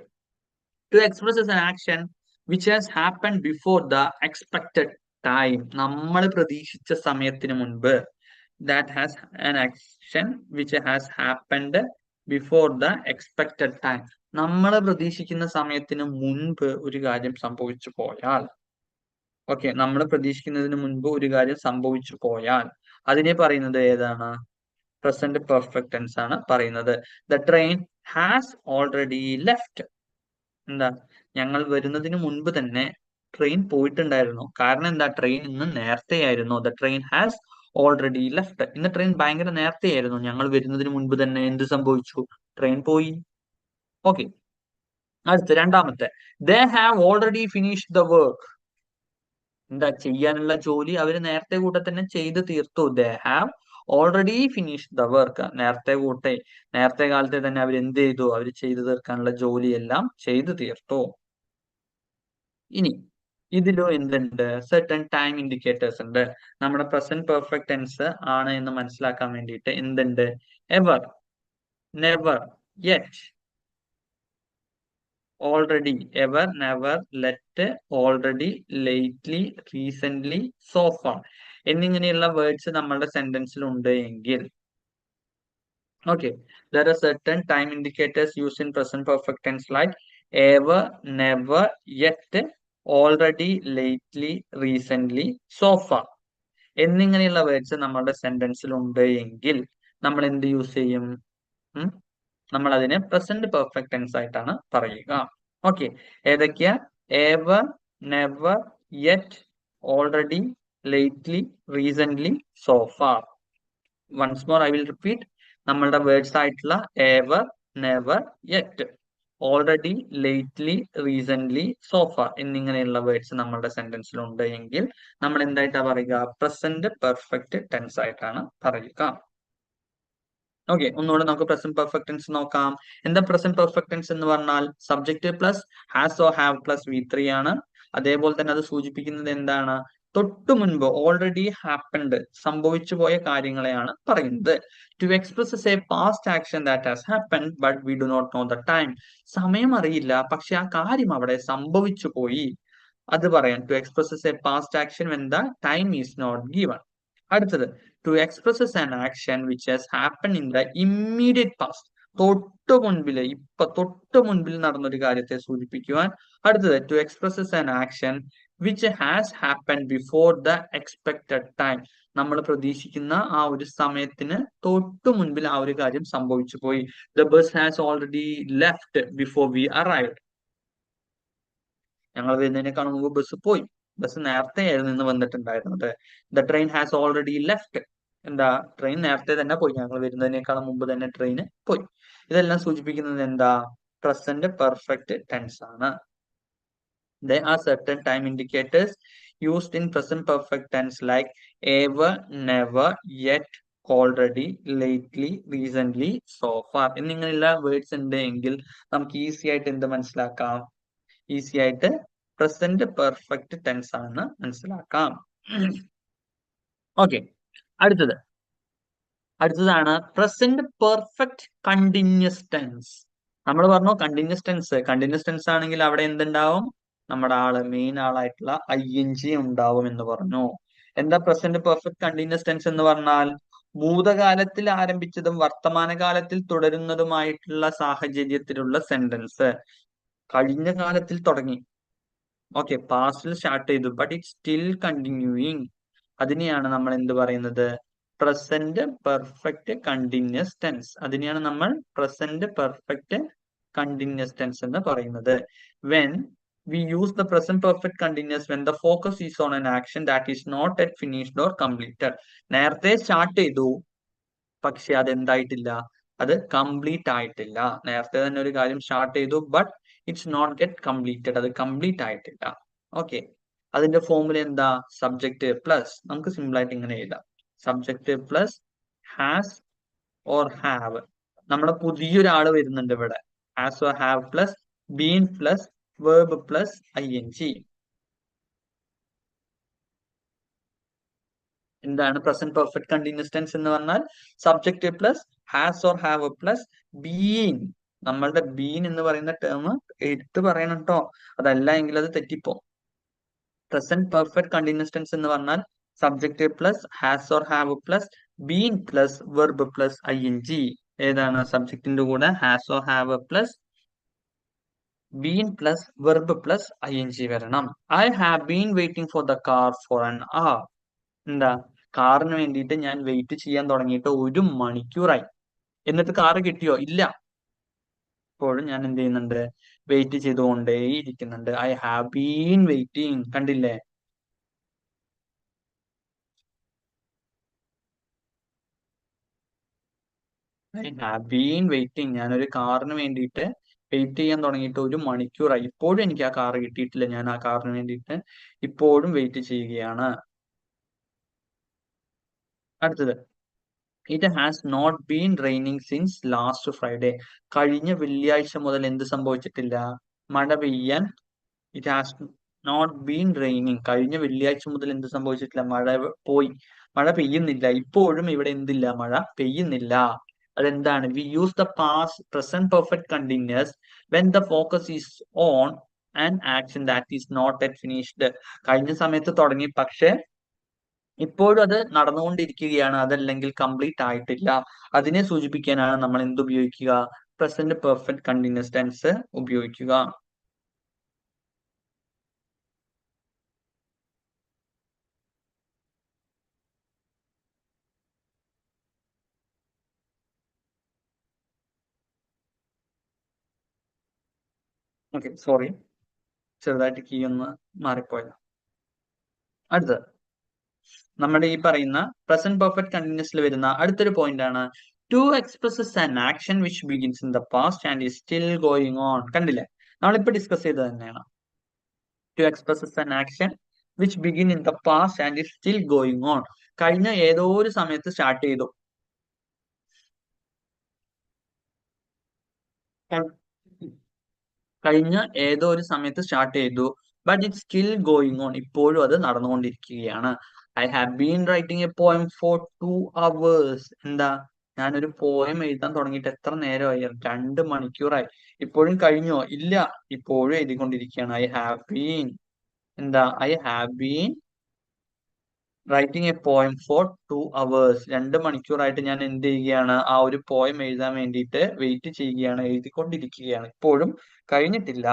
to express an action which has happen before the expected time. നമ്മൾ പ്രതീക്ഷിച്ച സമയത്തിന് മുൻപ്. That has an action which has happened before the expected time. നമ്മൾ പ്രതീക്ഷിക്കുന്ന സമയത്തിന് മുൻപ് ഒരു കാര്യം സംഭവിച്ചു പോയാൽ, ഓക്കെ, നമ്മൾ പ്രതീക്ഷിക്കുന്നതിന് മുൻപ് ഒരു കാര്യം സംഭവിച്ചു പോയാൽ അതിനെ പറയുന്നത് ഏതാണ്? പ്രസന്റ് പെർഫെക്റ്റ് ടെൻസ് ആണ് പറയുന്നത്. The train has already left. എന്താ? ഞങ്ങൾ വരുന്നതിന് മുൻപ് തന്നെ ട്രെയിൻ പോയിട്ടുണ്ടായിരുന്നു. കാരണം എന്താ? ട്രെയിൻ ഇന്ന് നേരത്തെ ആയിരുന്നു. The train has already left. ഇന്ന് ട്രെയിൻ ഭയങ്കര നേരത്തെ ആയിരുന്നു. ഞങ്ങൾ വരുന്നതിന് മുൻപ് തന്നെ എന്ത് സംഭവിച്ചു? ട്രെയിൻ പോയി. ഓക്കെ, അടുത്ത രണ്ടാമത്തെ, they have already finished the work. എന്താ? ചെയ്യാനുള്ള ജോലി അവർ നേരത്തെ കൂടെ തന്നെ ചെയ്ത് തീർത്തു. They have already finished the work. നേരത്തെ കാലത്തെ തന്നെ അവർ എന്ത് ചെയ്തു? അവർ ചെയ്തു തീർക്കാനുള്ള ജോലിയെല്ലാം ചെയ്തു തീർത്തു. ഇനി ഇതിലും എന്തുണ്ട്? സെർട്ടൺ ടൈം ഇൻഡിക്കേറ്റേഴ്സ് ഉണ്ട്. നമ്മുടെ പ്രസന്റ് പെർഫെക്റ്റ് ടെൻസ് ആണ് എന്ന് മനസ്സിലാക്കാൻ വേണ്ടിയിട്ട് എന്തുണ്ട്? Ever, never, yet, already, ever, never, let, already, lately, recently, so far എന്നിങ്ങനെയുള്ള വേർഡ്സ് നമ്മളുടെ സെന്റൻസിൽ ഉണ്ട് എങ്കിൽ, okay, there are certain time indicators used in present perfect tense like ever, never, yet, already, lately, recently, so far എന്നിങ്ങനെയുള്ള words നമ്മുടെ സെന്റൻസിൽ ഉണ്ട് എങ്കിൽ നമ്മൾ എന്ത് യൂസ് ചെയ്യും? നമ്മൾ അതിനെ പ്രസന്റ് പെർഫെക്റ്റ് ടെൻസ് ആയിട്ടാണ് പറയുക. ഓക്കെ, ഏതൊക്കെയാ? Ever, never, yet, already, lately, recently, so far. Once more I will repeat. നമ്മളുടെ വേർഡ്സ് ആയിട്ടുള്ള ever, never, yet, already, lately, recently, so far എന്നിങ്ങനെയുള്ള വേർഡ്സ് നമ്മളുടെ സെന്റൻസിൽ ഉണ്ട് എങ്കിൽ നമ്മൾ എന്തായിട്ടാ പറയുക? പ്രസന്റ് പെർഫെക്റ്റ് ടെൻസ് ആയിട്ടാണ് പറയുക. ഓക്കെ, ഒന്നുകൂടെ നമുക്ക് പ്രസന്റ് പെർഫെക്റ്റ് ടെൻസ് നോക്കാം. എന്താ പ്രസന്റ് പെർഫെക്റ്റ് ടെൻസ് എന്ന് പറഞ്ഞാൽ? Subject plus has or have plus V3 ആണ്. അതേപോലെ തന്നെ അത് സൂചിപ്പിക്കുന്നത് എന്താണ്? തൊട്ടു മുൻപ്, ഓൾറെഡി ഹാപ്പൻഡ്, സംഭവിച്ചു പോയ കാര്യങ്ങളെയാണ് പറയുന്നത്. To express a past action that has happened but we do not know the time. സമയം അറിയില്ല, പക്ഷെ ആ കാര്യം അവിടെ സംഭവിച്ചു പോയി. അത് പറയാൻ to express a past action when the time is not given. അടുത്തത്, to express an action which has happen in the immediate past. തൊട്ടു മുൻപിൽ നടന്ന ഒരു കാര്യത്തെ സൂചിപ്പിക്കുവാൻ. അടുത്തത്, to express an action which has happen before the expected time. നമ്മൾ പ്രതീക്ഷിക്കുന്ന ആ ഒരു സമയത്തിന് തൊട്ടു മുൻപിൽ ആ ഒരു കാര്യം സംഭവിച്ചു പോയി. The bus has already left before we arrived. ഞങ്ങൾ വരുന്നതിനേക്കാൾ മുമ്പ് ബസ് പോയി. ബസ് നേരത്തെ നിന്ന് വന്നിട്ടുണ്ടായിരുന്നത്. The train has already left. എന്താ, ട്രെയിൻ നേരത്തെ തന്നെ പോയി, ഞങ്ങൾ വരുന്നതിനേക്കാളും മുമ്പ് തന്നെ ട്രെയിൻ പോയി. ഇതെല്ലാം സൂചിപ്പിക്കുന്നത് എന്താ, പ്രസന്റ് പെർഫെക്റ്റ് ടെൻസ് ആണ്. There are certain time indicators used in present perfect tense like ever, never, yet, already, lately, recently, so far എന്നിങ്ങനെയുള്ള വേർഡ്സ് ഉണ്ട് എങ്കിൽ നമുക്ക് ഈസി ആയിട്ട് എന്ത് മനസ്സിലാക്കാം, ഈസി ആയിട്ട് പ്രസന്റ് പെർഫെക്റ്റ് ടെൻസ് ആണെന്ന് മനസ്സിലാക്കാം. ഓക്കെ, അടുത്തതാണ് പ്രസന്റ് പെർഫെക്റ്റ് കണ്ടിന്യൂസ് ടെൻസ്. നമ്മൾ പറഞ്ഞു കണ്ടിന്യൂസ് ടെൻസ് ആണെങ്കിൽ അവിടെ എന്തുണ്ടാവും, നമ്മുടെ മെയിൻ ആളായിട്ടുള്ള ING ഉണ്ടാവും എന്ന് പറഞ്ഞു. എന്താ പ്രസന്റ് പെർഫെക്റ്റ് കണ്ടിന്യൂസ് ടെൻസ് എന്ന് പറഞ്ഞാൽ, ഭൂതകാലത്തിൽ ആരംഭിച്ചതും വർത്തമാനകാലത്തിൽ തുടരുന്നതുമായിട്ടുള്ള സാഹചര്യത്തിലുള്ള സെന്റൻസ്. കഴിഞ്ഞ കാലത്തിൽ തുടങ്ങി, ഓക്കെ, പാസ്റ്റിൽ സ്റ്റാർട്ട് ചെയ്തു, ബട്ട് ഇറ്റ് സ്റ്റിൽ കണ്ടിന്യൂയിങ്. അതിനെയാണ് നമ്മൾ എന്ത് പറയുന്നത്, പ്രസന്റ് പെർഫെക്റ്റ് കണ്ടിന്യൂസ് ടെൻസ്. അതിനെയാണ് നമ്മൾ പ്രസന്റ് പെർഫെക്റ്റ് കണ്ടിന്യൂസ് ടെൻസ് എന്ന് പറയുന്നത്. When we use the present perfect continuous when the focus is on an action that is not yet finished or completed. നേരത്തെ start ചെയ്തു, പക്ഷെ അത് എന്തായിട്ടില്ല, അത് കംപ്ലീറ്റ് ആയിട്ടില്ല. നേരത്തെ തന്നെ ഒരു കാര്യം സ്റ്റാർട്ട് ചെയ്തു, but it's not get completed, അത് കംപ്ലീറ്റ് ആയിട്ടില്ല. ഓക്കെ, അതിന്റെ ഫോർമുല എന്താ, സബ്ജക്റ്റ് പ്ലസ്, നമുക്ക് സിമ്പിൾ ആയിട്ട് ഇങ്ങനെ എഴുതാം, subject plus has or have. നമ്മുടെ പുതിയൊരാള് വരുന്നുണ്ട് ഇവിടെ, has or have plus been plus verb plus ING. എന്താണ് പ്രസന്റ് പെർഫെക്റ്റ് കണ്ടിന്യൂസ് ടെൻസ് എന്ന് പറഞ്ഞാൽ, subject plus has or have plus been. നമ്മളുടെ ബീൻ എന്ന് പറയുന്ന ടേം എടുത്ത് പറയണം കേട്ടോ, അതല്ല എങ്കിൽ അത് തെറ്റിപ്പോ. പ്രസന്റ് പെർഫെക്റ്റ് കണ്ടിന്യൂസ് ടെൻസ് എന്ന് പറഞ്ഞാൽ subject plus has or have plus been plus verb plus ING. ഏതാണ്, സബ്ജക്റ്റിന്റെ കൂടെ has or have plus been plus verb plus ING വരണം. I have been waiting for the car for an hour. എന്താ, കാറിന് വേണ്ടിയിട്ട് ഞാൻ wait ചെയ്യാൻ തുടങ്ങിയിട്ട് 1 മണിക്കൂറായി. എന്നിട്ട് കാറ് കിട്ടിയോ, ഇല്ല. ഇപ്പോഴും ഞാൻ എന്ത് ചെയ്യുന്നുണ്ട്, വെയിറ്റ് ചെയ്തുകൊണ്ടേ ഇരിക്കുന്നുണ്ട്. I have been waiting. കണ്ടില്ലേ, ഐ ഹാവ് ബീൻ വെയിറ്റിംഗ്. ഞാനൊരു കാറിന് വേണ്ടിയിട്ട് വെയിറ്റ് ചെയ്യാൻ തുടങ്ങിയിട്ട് 1 മണിക്കൂറായി. ഇപ്പോഴും എനിക്ക് ആ കാറ് കിട്ടിയിട്ടില്ല. ഞാൻ ആ കാറിന് വേണ്ടിയിട്ട് ഇപ്പോഴും വെയിറ്റ് ചെയ്യുകയാണ്. അടുത്തത്, it has not been raining since last Friday. കഴിഞ്ഞ വെള്ളിയാഴ്ച മുതൽ എന്ത് സംഭവിച്ചിട്ടില്ല, മഴ പെയ്യാൻ. It has not been raining. കഴിഞ്ഞ വെള്ളിയാഴ്ച മുതൽ എന്ത് സംഭവിച്ചിട്ടില്ല, മഴ പോയി, മഴ പെയ്യുന്നില്ല. ഇപ്പോഴും ഇവിടെ എന്തില്ല, മഴ പെയ്യുന്നില്ല. അതെന്താണ്, we use the past present perfect continuous when the focus is on an action that is not yet finished. കഴിഞ്ഞ സമയത്ത് തുടങ്ങി, പക്ഷെ ഇപ്പോഴും അത് നടന്നുകൊണ്ടിരിക്കുകയാണ്, അതല്ലെങ്കിൽ കംപ്ലീറ്റ് ആയിട്ടില്ല. അതിനെ സൂചിപ്പിക്കാനാണ് നമ്മൾ എന്ത് ഉപയോഗിക്കുക, പ്രസന്റ് പെർഫെക്റ്റ് കണ്ടിന്യൂസ് ടെൻസ് ഉപയോഗിക്കുക. ഓക്കെ, സോറി, ചെറുതായിട്ട് കീ ഒന്ന് മാറിപ്പോയത്. അടുത്തത്, നമ്മുടെ ഈ പറയുന്ന പ്രസന്റ് പെർഫെക്റ്റ് കണ്ടിന്യൂസിൽ വരുന്ന അടുത്തൊരു പോയിന്റ് ആണ് to expresses an action which begins in the past and is still going on. കണ്ടില്ലേ, നമ്മളിപ്പോ ഡിസ്കസ് ചെയ്തത് തന്നെയാണ്. To expresses an action which begin in the past and is still going on. കഴിഞ്ഞ ഏതോ ഒരു സമയത്ത് സ്റ്റാർട്ട് ചെയ്തു, കഴിഞ്ഞ ഏതോ ഒരു സമയത്ത് സ്റ്റാർട്ട് ചെയ്തു, but it still going on. ഇപ്പോഴും അത് നടന്നുകൊണ്ടിരിക്കുകയാണ്. I have been writing a poem for 2 hours. എന്താ, ഞാനൊരു പോയം എഴുതാൻ തുടങ്ങിയിട്ട് എത്ര നേരമായി, 2 മണിക്കൂറായി. ഇപ്പോഴും കഴിഞ്ഞോ, ഇല്ല, ഇപ്പോഴും എഴുതിക്കൊണ്ടിരിക്കുകയാണ്. ഐ ഹാവ് ബീൻ, എന്താ, I have been writing a poem for 2 hours. 2 മണിക്കൂറായിട്ട് ഞാൻ എന്ത് ചെയ്യുകയാണ്, ആ ഒരു പോയം എഴുതാൻ വേണ്ടിയിട്ട് വെയിറ്റ് ചെയ്യുകയാണ്, എഴുതിക്കൊണ്ടിരിക്കുകയാണ്, ഇപ്പോഴും കഴിഞ്ഞിട്ടില്ല.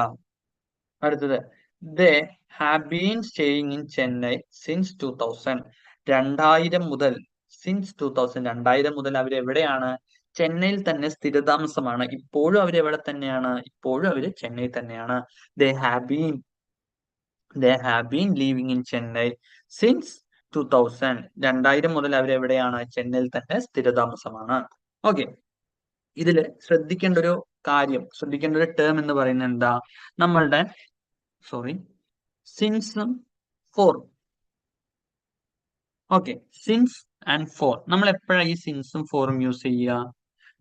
അടുത്തത്, they have been staying in Chennai since 2000. 2000 മുതൽ, സിൻസ് 2000, 2000 മുതൽ അവർ എവിടെയാണ്, ചെന്നൈയിൽ തന്നെ സ്ഥിരതാമസമാണ്. ഇപ്പോഴും അവർ എവിടെ തന്നെയാണ്, ഇപ്പോഴും അവർ ചെന്നൈ തന്നെയാണ്. They have been They have been living in Chennai since 2000. 2000 മുതൽ അവർ എവിടെയാണ്? ചെന്നൈയിൽ തന്നെ സ്ഥിരതാമസമാണ്. ഓക്കെ, ഇതില് ശ്രദ്ധിക്കേണ്ട ഒരു കാര്യം, ശ്രദ്ധിക്കേണ്ട ഒരു ടേം എന്ന് പറയുന്നത് എന്താ? നമ്മളുടെ സോറി സിൻസും ഫോറും. ഓക്കെ, സിൻസ് ആൻഡ് ഫോർ. നമ്മൾ എപ്പോഴാണ് ഈ സിൻസും ഫോറും യൂസ് ചെയ്യുക?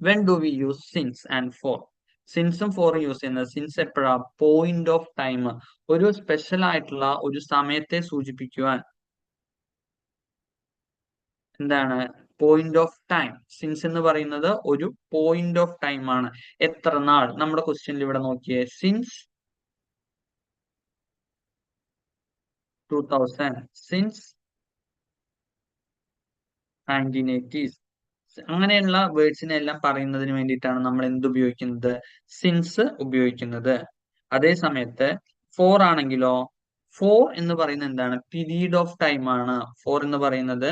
When do we use since and for? സിൻസും ഫോറും യൂസ് ചെയ്യുന്നത് സിൻസ് എപ്പോഴാ? പോയിന്റ് ഓഫ് ടൈം, ഒരു സ്പെഷ്യൽ ആയിട്ടുള്ള ഒരു സമയത്തെ സൂചിപ്പിക്കുവാൻ. എന്താണ് പോയിന്റ് ഓഫ് ടൈം? സിൻസ് എന്ന് പറയുന്നത് ഒരു പോയിന്റ് ഓഫ് ടൈം ആണ്. എത്ര നാൾ? നമ്മുടെ ക്വസ്റ്റ്യനിൽ ഇവിടെ നോക്കിയേ, സിൻസ് 2000, സിൻസ് 1980s. അങ്ങനെയുള്ള വേർഡ്സിനെ എല്ലാം പറയുന്നതിന് വേണ്ടിയിട്ടാണ് നമ്മൾ എന്ത് ഉപയോഗിക്കുന്നത്? സിൻസ് ഉപയോഗിക്കുന്നത്. അതേ സമയത്ത് ഫോർ ആണെങ്കിലോ, ഫോർ എന്ന് പറയുന്നത് എന്താണ്? പീരീഡ് ഓഫ് ടൈം ആണ്. ഫോർ എന്ന് പറയുന്നത്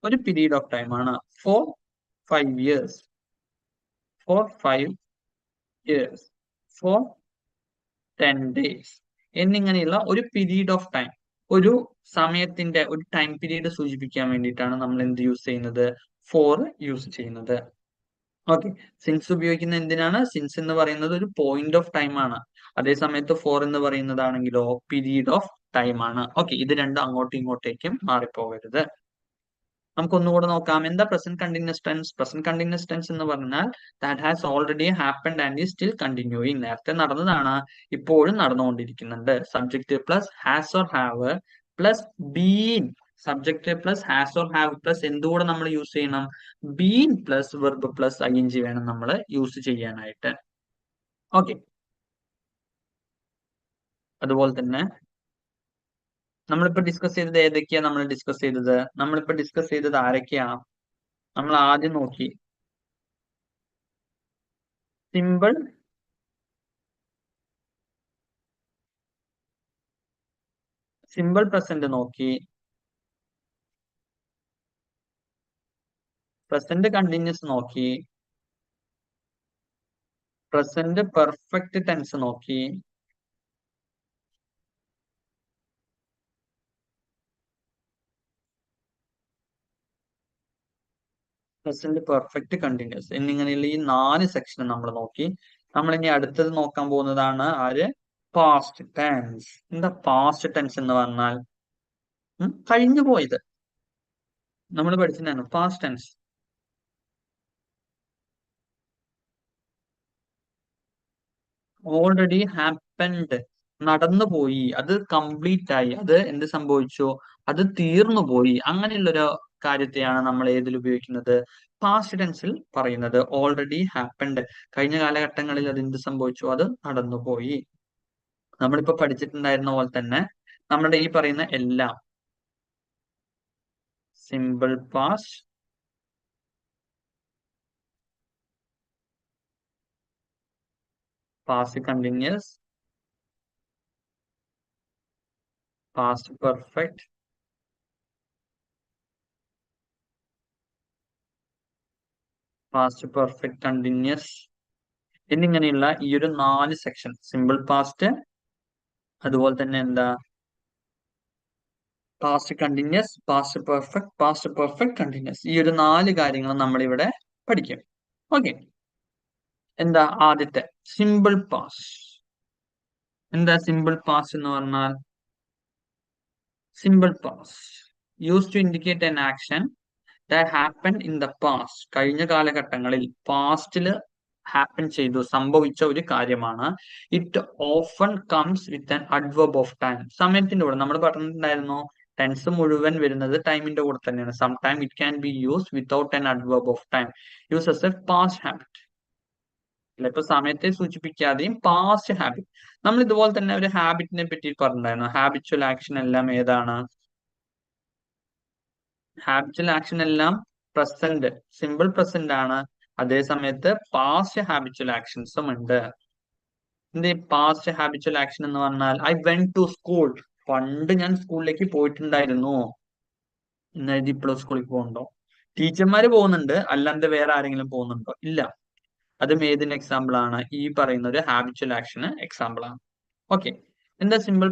ഒരു പീരീഡ് ഓഫ് ടൈം ആണ്. For 5 years, for 5 years, for 10 days എന്നിങ്ങനെയുള്ള ഒരു പീരീഡ് ഓഫ് ടൈം, ഒരു സമയത്തിന്റെ ഒരു ടൈം പീരീഡ് സൂചിപ്പിക്കാൻ വേണ്ടിയിട്ടാണ് നമ്മൾ എന്ത് യൂസ് ചെയ്യുന്നത്? ഫോർ യൂസ് ചെയ്യുന്നത്. ഓക്കെ, സിൻസ് ഉപയോഗിക്കുന്ന എന്തിനാണ്? സിൻസ് എന്ന് പറയുന്നത് ഒരു പോയിന്റ് ഓഫ് ടൈം ആണ്. അതേ സമയത്ത് ഫോർ എന്ന് പറയുന്നതാണെങ്കിലോ പീരീഡ് ഓഫ് ടൈം ആണ്. ഓക്കെ, ഇത് രണ്ടും അങ്ങോട്ടും ഇങ്ങോട്ടേക്കും മാറിപ്പോകരുത്. നമുക്ക് ഒന്നുകൂടെ നോക്കാം. എന്താ present continuous tense? Present continuous tense എന്ന് പറഞ്ഞാൽ that has already happened and is still continuing. നേരത്തെ നടന്നതാണ്, ഇപ്പോഴും നടന്നുകൊണ്ടിരിക്കുന്നുണ്ട്. Subject plus has or have plus been. Subject plus has or have plus എന്തുകൂടെ നമ്മൾ യൂസ് ചെയ്യണം? Been plus verb plus ing വേണം നമ്മൾ യൂസ് ചെയ്യാനായിട്ട്. ഓക്കെ, അതുപോലെ തന്നെ നമ്മളിപ്പോ ഡിസ്കസ് ചെയ്തത് ഏതൊക്കെയാ? നമ്മളിപ്പോ ഡിസ്കസ് ചെയ്തത് ആരൊക്കെയാ? നമ്മൾ ആദ്യം നോക്കി സിമ്പിൾ പ്രസന്റ് നോക്കി, പ്രസന്റ് കണ്ടിന്യൂസ് നോക്കി, പ്രസന്റ് പെർഫെക്റ്റ് ടെൻസ് നോക്കി, പ്രസന്റ് പെർഫെക്റ്റ് കണ്ടിന്യൂസ് എന്നിങ്ങനെയുള്ള ഈ 4 സെക്ഷൻ നമ്മൾ നോക്കി. നമ്മൾ ഇനി അടുത്തത് നോക്കാൻ പോകുന്നതാണ് ആര്? Past tense. എന്താ പാസ്റ്റ് ടെൻസ് എന്ന് പറഞ്ഞാൽ? കഴിഞ്ഞു പോയത് നമ്മൾ പഠിച്ചിട്ടുണ്ടായിരുന്നു. പാസ്റ്റ് ടെൻസ് ഓൾറെഡി ഹാപ്പൻഡ്, നടന്നുപോയി, അത് കംപ്ലീറ്റ് ആയി, അത് എന്ത് സംഭവിച്ചു? അത് തീർന്നു പോയി. അങ്ങനെയുള്ളൊരു കാര്യത്തെയാണ് നമ്മൾ ഏതിൽ ഉപയോഗിക്കുന്നത്? പാസ്റ്റ് ടെൻസിൽ പറയുന്നത്. ഓൾറെഡി ഹാപ്പൻഡ്, കഴിഞ്ഞ കാലഘട്ടങ്ങളിൽ അത് എന്ത് സംഭവിച്ചു? അത് നടന്നുപോയി. നമ്മളിപ്പോ പഠിച്ചിട്ടുണ്ടായിരുന്ന പോലെ തന്നെ നമ്മുടെ ഈ പറയുന്ന എല്ലാം simple past, past continuous, past perfect, past perfect continuous എന്നിങ്ങനെയുള്ള ഈ ഒരു 4 സെക്ഷൻ, സിമ്പിൾ പാസ്റ്റ്, അതുപോലെ തന്നെ എന്താ past continuous, past perfect continuous, ഈ ഒരു 4 കാര്യങ്ങൾ നമ്മൾ ഇവിടെ പഠിക്കും. ഓക്കെ, എന്താ ആദ്യത്തെ സിമ്പിൾ പാസ്റ്റ്? എന്താ സിമ്പിൾ പാസ്റ്റ് എന്ന് പറഞ്ഞാൽ? Simple past use to indicate an action that happen in the past. കഴിഞ്ഞ കാലഘട്ടങ്ങളിൽ പാസ്റ്റിൽ ഹാപ്പൻ ചെയ്തു, സംഭവിച്ച ഒരു കാര്യമാണ്. It often comes with an adverb of time. സമയത്തിന്റെ കൂടെ നമ്മൾ പറഞ്ഞിട്ടുണ്ടായിരുന്നു, ടെൻസ് മുഴുവൻ വരുന്നത് ടൈമിന്റെ കൂടെ തന്നെയാണ്. Some time it can be use without an adverb of time, use as a past habit. ഇപ്പൊ സമയത്തെ സൂചിപ്പിക്കാതെയും പാസ്റ്റ് ഹാബിറ്റ്. നമ്മൾ ഇതുപോലെ തന്നെ ഒരു ഹാബിറ്റിനെ പറ്റി പറഞ്ഞിട്ടുണ്ടായിരുന്നു. ഹാബിച്വൽ ആക്ഷൻ എല്ലാം ഏതാണ്? ഹാബിച്വൽ ആക്ഷൻ എല്ലാം പ്രസന്റ്, സിമ്പിൾ പ്രസന്റ് ആണ്. അതേ സമയത്ത് പാസ്റ്റ് ഹാബിച്വൽ ആക്ഷൻസും ഉണ്ട്. എന്ത് പാസ്റ്റ് ഹാബിച്വൽ ആക്ഷൻ എന്ന് പറഞ്ഞാൽ? ഐ വെന്റ് ടു സ്കൂൾ, പണ്ട് ഞാൻ സ്കൂളിലേക്ക് പോയിട്ടുണ്ടായിരുന്നു. ഇന്ന് ഇപ്പോഴും സ്കൂളിൽ പോകുന്നുണ്ടോ? ടീച്ചർമാര് പോകുന്നുണ്ട്, അല്ലാണ്ട് വേറെ ആരെങ്കിലും പോകുന്നുണ്ടോ? ഇല്ല. അതും ഏതിന് എക്സാമ്പിൾ ആണ്? ഈ പറയുന്ന ഒരു ഹാബിച്വൽ ആക്ഷന് എക്സാമ്പിൾ ആണ്. ഓക്കെ, എന്താ സിമ്പിൾ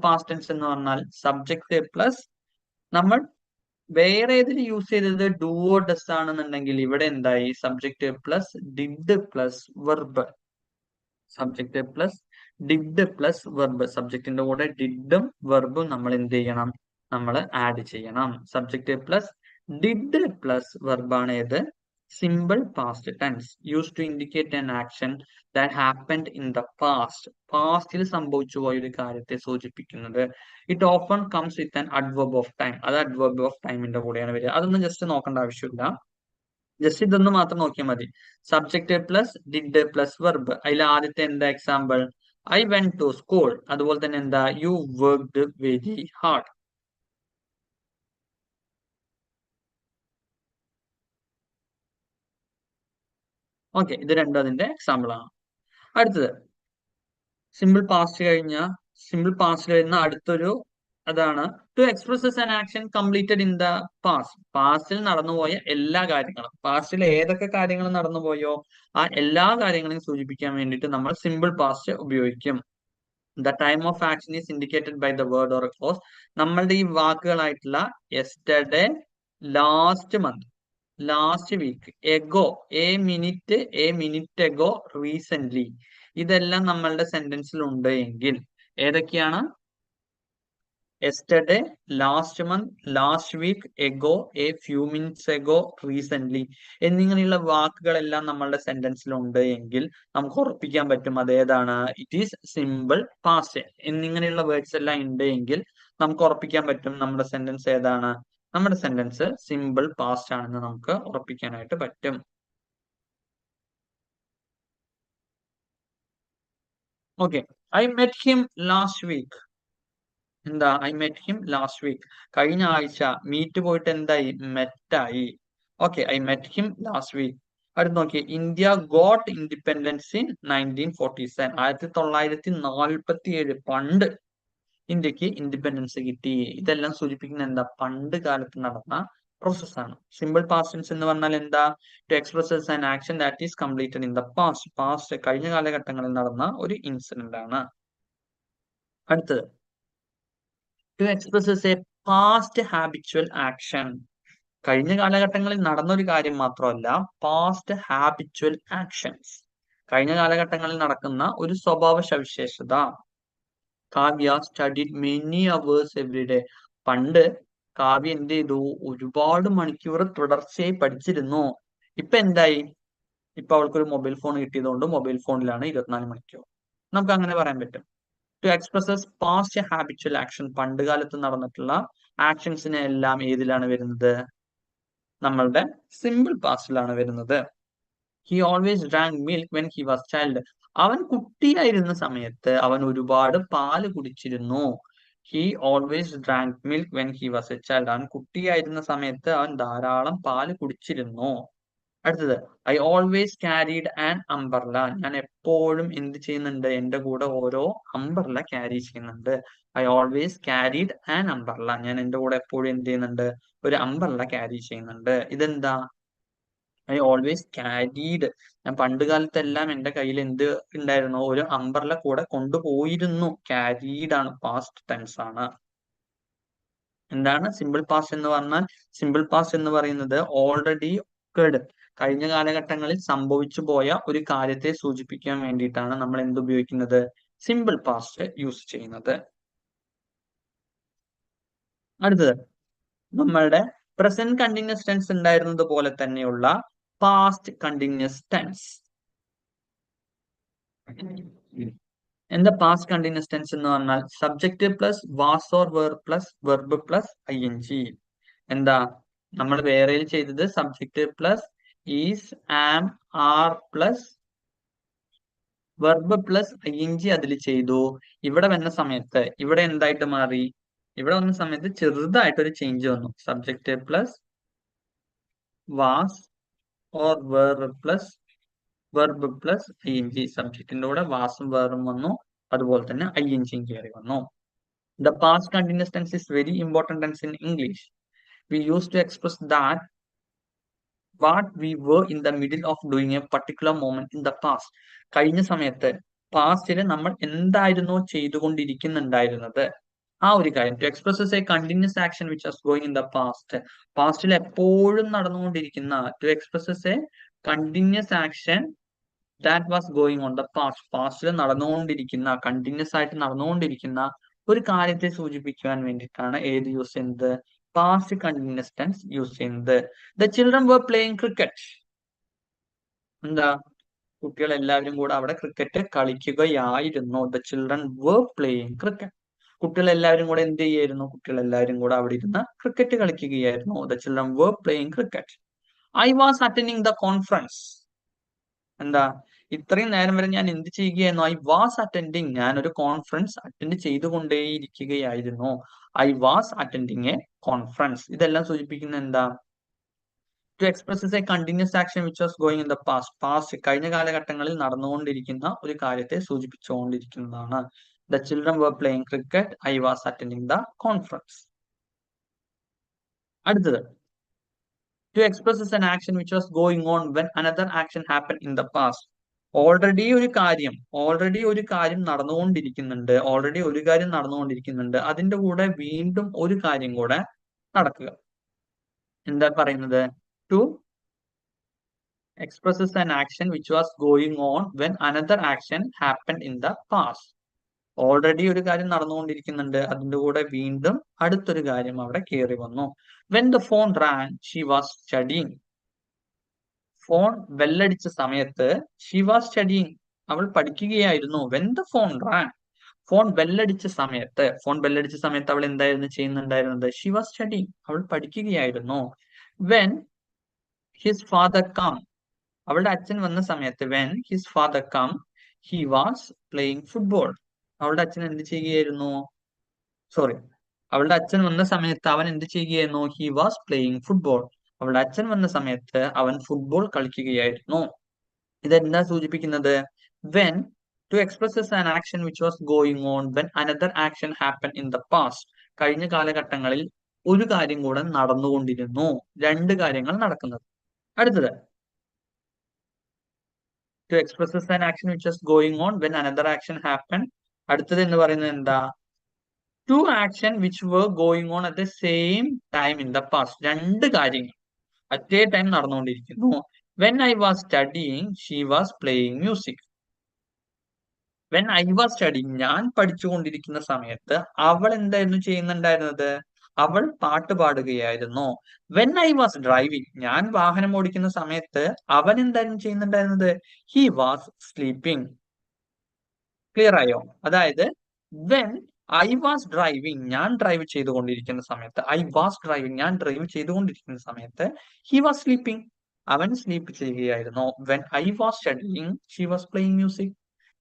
പാസ്റ്റ് ടെൻസ് എന്ന് പറഞ്ഞാൽ സബ്ജക്റ്റ് പ്ലസ് നമ്മൾ വേറെ ഏതിൽ യൂസ് ചെയ്തത് ഡുവോ ഡസ് ആണെന്നുണ്ടെങ്കിൽ ഇവിടെ എന്തായി? Subject plus did plus verb. Subject plus did plus verb. സബ്ജക്റ്റിന്റെ കൂടെ ഡിഡും വെർബും നമ്മൾ എന്ത് ചെയ്യണം? നമ്മൾ ആഡ് ചെയ്യണം. സബ്ജക്റ്റ് പ്ലസ് ഡിഡ് പ്ലസ് വെർബാണ് ഏത്? Simple past tense. Use to indicate an action that happened in the past. പാസ്റ്റിൽ സംഭവിച്ചു പോയ ഒരു കാര്യത്തെ സൂചിപ്പിക്കുന്നത്. It often comes with an adverb of time. അത് അഡ്വർബ് ഓഫ് ടൈമിന്റെ കൂടെയാണ് വരിക. അതൊന്നും ജസ്റ്റ് നോക്കേണ്ട ആവശ്യമില്ല, ജസ്റ്റ് ഇതൊന്ന് മാത്രം നോക്കിയാൽ മതി. Subject plus did plus verb. അതിൽ ആദ്യത്തെ എന്താ example? I went to school. അതുപോലെ തന്നെ എന്താ? You worked very hard. Okay, ഇത് രണ്ടും അതിന്റെ എക്സാമ്പിൾ ആണ്. അടുത്തത് സിമ്പിൾ പാസ്റ്റ് വരുന്ന അടുത്തൊരു അതാണ് to express an action completed in the past. പാസ്റ്റിൽ നടന്നുപോയ എല്ലാ കാര്യങ്ങളും, പാസ്റ്റിൽ ഏതൊക്കെ കാര്യങ്ങൾ നടന്നുപോയോ ആ എല്ലാ കാര്യങ്ങളെയും സൂചിപ്പിക്കാൻ വേണ്ടിയിട്ട് നമ്മൾ സിമ്പിൾ പാസ്റ്റ് ഉപയോഗിക്കും. The time of action is indicated by the word or clause. നമ്മളുടെ ഈ വാക്കുകളായിട്ടുള്ള yesterday, last month, last week, ago, a minute ago, recent, ഇതെല്ലാം നമ്മളുടെ സെന്റൻസിൽ ഉണ്ട് എങ്കിൽ ഏതൊക്കെയാണ്? Yesterday, last month, last week, ago, a few minutes ago, recent എന്നിങ്ങനെയുള്ള വാക്കുകളെല്ലാം നമ്മളുടെ സെന്റൻസിൽ ഉണ്ട് എങ്കിൽ നമുക്ക് ഉറപ്പിക്കാൻ പറ്റും അതേതാണ്? It is simple past. എന്നിങ്ങനെയുള്ള വേർഡ്സ് എല്ലാം ഉണ്ട് എങ്കിൽ നമുക്ക് ഉറപ്പിക്കാൻ പറ്റും നമ്മുടെ സെന്റൻസ് ഏതാണ്? നമ്മുടെ സെന്റൻസ് സിമ്പിൾ പാസ്റ്റ് ആണെന്ന് നമുക്ക് ഉറപ്പിക്കാനായിട്ട് പറ്റും. Okay, I met him last week. എന്താ? I met him last week. കഴിഞ്ഞ ആഴ്ച മീറ്റ് പോയിട്ട് എന്തായി? മെറ്റായി. Okay, I met him last week. അടുത്ത് നോക്കിയേ, ഇന്ത്യ ഗോട്ട് ഇൻഡിപെൻഡൻസ് ഇൻ 1947. 1947. പണ്ട് ഇന്ത്യക്ക് ഇൻഡിപെൻഡൻസ് കിട്ടി. ഇതെല്ലാം സൂചിപ്പിക്കുന്ന എന്താ? പണ്ട് കാലത്ത് നടന്ന പ്രോസസ്സാണ്. സിമ്പിൾ പാസ്റ്റ് ടെൻസ് എന്ന് പറഞ്ഞാൽ എന്താ? To express an action that is completed in the past. Past കഴിഞ്ഞ കാലഘട്ടങ്ങളിൽ നടന്ന ഒരു ഇൻസിഡന്റ് ആണ്. അടുത്തത് to express a past habitual action. കഴിഞ്ഞ കാലഘട്ടങ്ങളിൽ നടന്ന ഒരു കാര്യം മാത്രമല്ല, പാസ്റ്റ് ഹാബിച്വൽ ആക്ഷൻസ്, കഴിഞ്ഞ കാലഘട്ടങ്ങളിൽ നടക്കുന്ന ഒരു സ്വഭാവ സവിശേഷത. Kavya studied many hours every day. പണ്ട് കാവ്യ എന്ത് ചെയ്തു? ഒരുപാട് മണിക്കൂർ തുടർച്ചയായി പഠിച്ചിരുന്നു. ഇപ്പൊ എന്തായി? ഇപ്പൊ അവൾക്കൊരു മൊബൈൽ ഫോൺ കിട്ടിയതുകൊണ്ട് മൊബൈൽ ഫോണിലാണ് 24 മണിക്കൂർ. നമുക്ക് അങ്ങനെ പറയാൻ പറ്റും. To express past habitual action, പണ്ട് കാലത്ത് നടന്നിട്ടുള്ള ആക്ഷൻസിനെ എല്ലാം ഏതിലാണ് വരുന്നത്? നമ്മളുടെ സിമ്പിൾ പാസ്റ്റിലാണ് വരുന്നത്. He always drank milk when he was child. അവൻ കുട്ടിയായിരുന്ന സമയത്ത് അവൻ ഒരുപാട് പാല് കുടിച്ചിരുന്നു. He always drank milk when he was a child. അവൻ കുട്ടിയായിരുന്ന സമയത്ത് അവൻ ധാരാളം പാല് കുടിച്ചിരുന്നു. അടുത്തത് I always carried an umbrella. ഞാൻ എപ്പോഴും എന്ത് ചെയ്യുന്നുണ്ട്? എന്റെ കൂടെ ഓരോ അംബർല ക്യാരി ചെയ്യുന്നുണ്ട്. I always carried an umbrella. ഞാൻ എന്റെ കൂടെ എപ്പോഴും എന്ത് ചെയ്യുന്നുണ്ട്? ഒരു അംബർല ക്യാരി ചെയ്യുന്നുണ്ട്. ഇതെന്താ? I always carried. ഞാൻ പണ്ട് കാലത്തെല്ലാം എന്റെ കയ്യിൽ എന്ത് ഉണ്ടായിരുന്നു? ഒരു അംബർല കൂടെ കൊണ്ടുപോയിരുന്നു. ക്യാരീഡ് ആണ്, പാസ്റ്റ് ടെൻസ് ആണ്. എന്താണ് സിമ്പിൾ പാസ്റ്റ് എന്ന് പറഞ്ഞാൽ? സിമ്പിൾ പാസ്റ്റ് എന്ന് പറയുന്നത് ഓൾറെഡി ഒക്കേർഡ്, കഴിഞ്ഞ കാലഘട്ടങ്ങളിൽ സംഭവിച്ചു പോയ ഒരു കാര്യത്തെ സൂചിപ്പിക്കാൻ വേണ്ടിയിട്ടാണ് നമ്മൾ എന്ത് ഉപയോഗിക്കുന്നത്? സിമ്പിൾ പാസ്റ്റ് യൂസ് ചെയ്യുന്നത്. അടുത്തത് നമ്മളുടെ പ്രസന്റ് കണ്ടിന്യൂസ് ടെൻസ് ഉണ്ടായിരുന്നത് പോലെ തന്നെയുള്ള പാസ്റ്റ് കണ്ടിന്യൂസ് ടെൻസ്. എന്താ പാസ്റ്റ് കണ്ടിന്യൂസ് ടെൻസ് എന്ന് പറഞ്ഞാൽ? Subject plus was or were plus verb plus ing. എന്താ നമ്മൾ വേറെ ചെയ്തത്? Subject plus is, am, are plus verb plus ing അതിൽ ചെയ്തു. ഇവിടെ വന്ന സമയത്ത് ഇവിടെ എന്തായിട്ട് മാറി? ഇവിടെ വന്ന സമയത്ത് ചെറുതായിട്ടൊരു ചേഞ്ച് വന്നു. Subject plus was or were plus verb plus ing. സബ്ജക്റ്റിന്റെ കൂടെ വാസും വേറും വന്നു, അതുപോലെ തന്നെ ing കയറി വന്നു. The past continuous tense is very important tense in English. We used to express that what we were in the middle of doing a particular moment in the past. കഴിഞ്ഞ സമയത്ത് പാസ്റ്റിൽ നമ്മൾ എന്തായിരുന്നോ ചെയ്തുകൊണ്ടിരിക്കുന്നുണ്ടായിരുന്നത് ആ ഒരു കാര്യം. To express a continuous action which was going in the past. പാസ്റ്റിൽ എപ്പോഴും നടന്നുകൊണ്ടിരിക്കുന്ന, to express a continuous action that was going on the past. പാസ്റ്റിൽ നടന്നുകൊണ്ടിരിക്കുന്ന, കണ്ടിന്യൂസ് ആയിട്ട് നടന്നുകൊണ്ടിരിക്കുന്ന ഒരു കാര്യത്തെ സൂചിപ്പിക്കുവാൻ വേണ്ടിയിട്ടാണ് ഏത് യൂസ് ചെയ്യുന്നത്? പാസ്റ്റ് കണ്ടിന്യൂസ് ടെൻസ് യൂസ് ചെയ്യുന്നത്. The children were playing cricket. എന്താ? കുട്ടികൾ എല്ലാവരും കൂടെ അവിടെ ക്രിക്കറ്റ് കളിക്കുകയായിരുന്നു. The children were playing cricket. കുട്ടികൾ എല്ലാവരും കൂടെ എന്ത് ചെയ്യായിരുന്നു? കുട്ടികൾ എല്ലാവരും കൂടെ അവിടെ ഇരുന്ന് ക്രിക്കറ്റ് കളിക്കുകയായിരുന്നു. The children were playing cricket. I was attending the conference. എന്താ? ഇത്രയും നേരം വരെ ഞാൻ എന്ത് ചെയ്യുകയായിരുന്നു? I was attending. ഞാൻ ഒരു കോൺഫറൻസ് അറ്റൻഡ് ചെയ്തുകൊണ്ടേയിരിക്കുകയായിരുന്നു. I was attending a conference. ഇതെല്ലാം സൂചിപ്പിക്കുന്ന എന്താ? To express a continuous action which was going in the past. Past കഴിഞ്ഞ കാലഘട്ടങ്ങളിൽ നടന്നുകൊണ്ടിരിക്കുന്ന ഒരു കാര്യത്തെ സൂചിപ്പിച്ചുകൊണ്ടിരിക്കുന്നതാണ്. The children were playing cricket. I was attending the conference. അടുത്തത്, to express an action which was going on when another action happened in the past. Already ഒരു കാര്യം നടന്നുകൊണ്ടിരിക്കുന്നുണ്ട്. അതിന്റെ കൂടെ വീണ്ടും ഒരു കാര്യം കൂടെ നടക്കുക. എന്താ പറയുന്നത്? To expresses an action which was going on when another action happened in the past. Already ഒരു കാര്യം നടന്നുകൊണ്ടിരിക്കുന്നുണ്ട്, അതിന്റെ കൂടെ വീണ്ടും അടുത്തൊരു കാര്യം അവിടെ കയറി വന്നു. When the phone rang, she was studying. Phone ബെല്ലടിച്ച സമയത്ത് she was studying. അവൾ പഠിക്കുകയായിരുന്നു. When the phone rang, phone ബെല്ലടിച്ച സമയത്ത് അവൾ എന്തായിരുന്നു ചെയ്യുന്നുണ്ടായിരുന്നത്? She was studying. അവൾ പഠിക്കുകയായിരുന്നു. When his father come, അവളുടെ അച്ഛൻ വന്ന സമയത്ത് when his father come, he was playing football. അവളുടെ അച്ഛൻ എന്ത് ചെയ്യുകയായിരുന്നു? അവളുടെ അച്ഛൻ വന്ന സമയത്ത് അവൻ എന്ത് ചെയ്യുകയായിരുന്നു? He was playing football. അവളുടെ അച്ഛൻ വന്ന സമയത്ത് അവൻ ഫുട്ബോൾ കളിക്കുകയായിരുന്നു. ഇതെന്താ സൂചിപ്പിക്കുന്നത്? When to expresses an action which was going on when another action happened in the past. കഴിഞ്ഞ കാലഘട്ടങ്ങളിൽ ഒരു കാര്യം കൂടെ നടന്നുകൊണ്ടിരുന്നു. രണ്ട് കാര്യങ്ങൾ നടക്കുന്നത്. അടുത്തത്, to expresses an action which was going on when another action happened. അടുത്തത് എന്ന് പറയുന്നത് എന്താ? Two action which were going on at the same time in the past. രണ്ട് കാര്യങ്ങൾ at a time നടന്നുകൊണ്ടിരിക്കുന്നു. When I was studying, she was playing music. When I was studying, ഞാൻ പഠിച്ചുകൊണ്ടിരിക്കുന്ന സമയത്ത് അവൾ എന്തായിരുന്നു ചെയ്യുന്നുണ്ടായിരുന്നത്? അവൾ പാട്ട് പാടുകയായിരുന്നു. When I was driving, ഞാൻ വാഹനം ഓടിക്കുന്ന സമയത്ത് അവൻ എന്തായിരുന്നു ചെയ്യുന്നുണ്ടായിരുന്നത്? He was sleeping. ക്ലിയർ ആയോ? അതായത് when I was driving, ഞാൻ ഡ്രൈവ് ചെയ്തുകൊണ്ടിരിക്കുന്ന സമയത്ത്, ഞാൻ ഡ്രൈവ് ചെയ്തുകൊണ്ടിരിക്കുന്ന സമയത്ത് he was sleeping. അവൻ സ്ലീപ്പ് ചെയ്യുകയായിരുന്നു. When I was studying, she was playing music.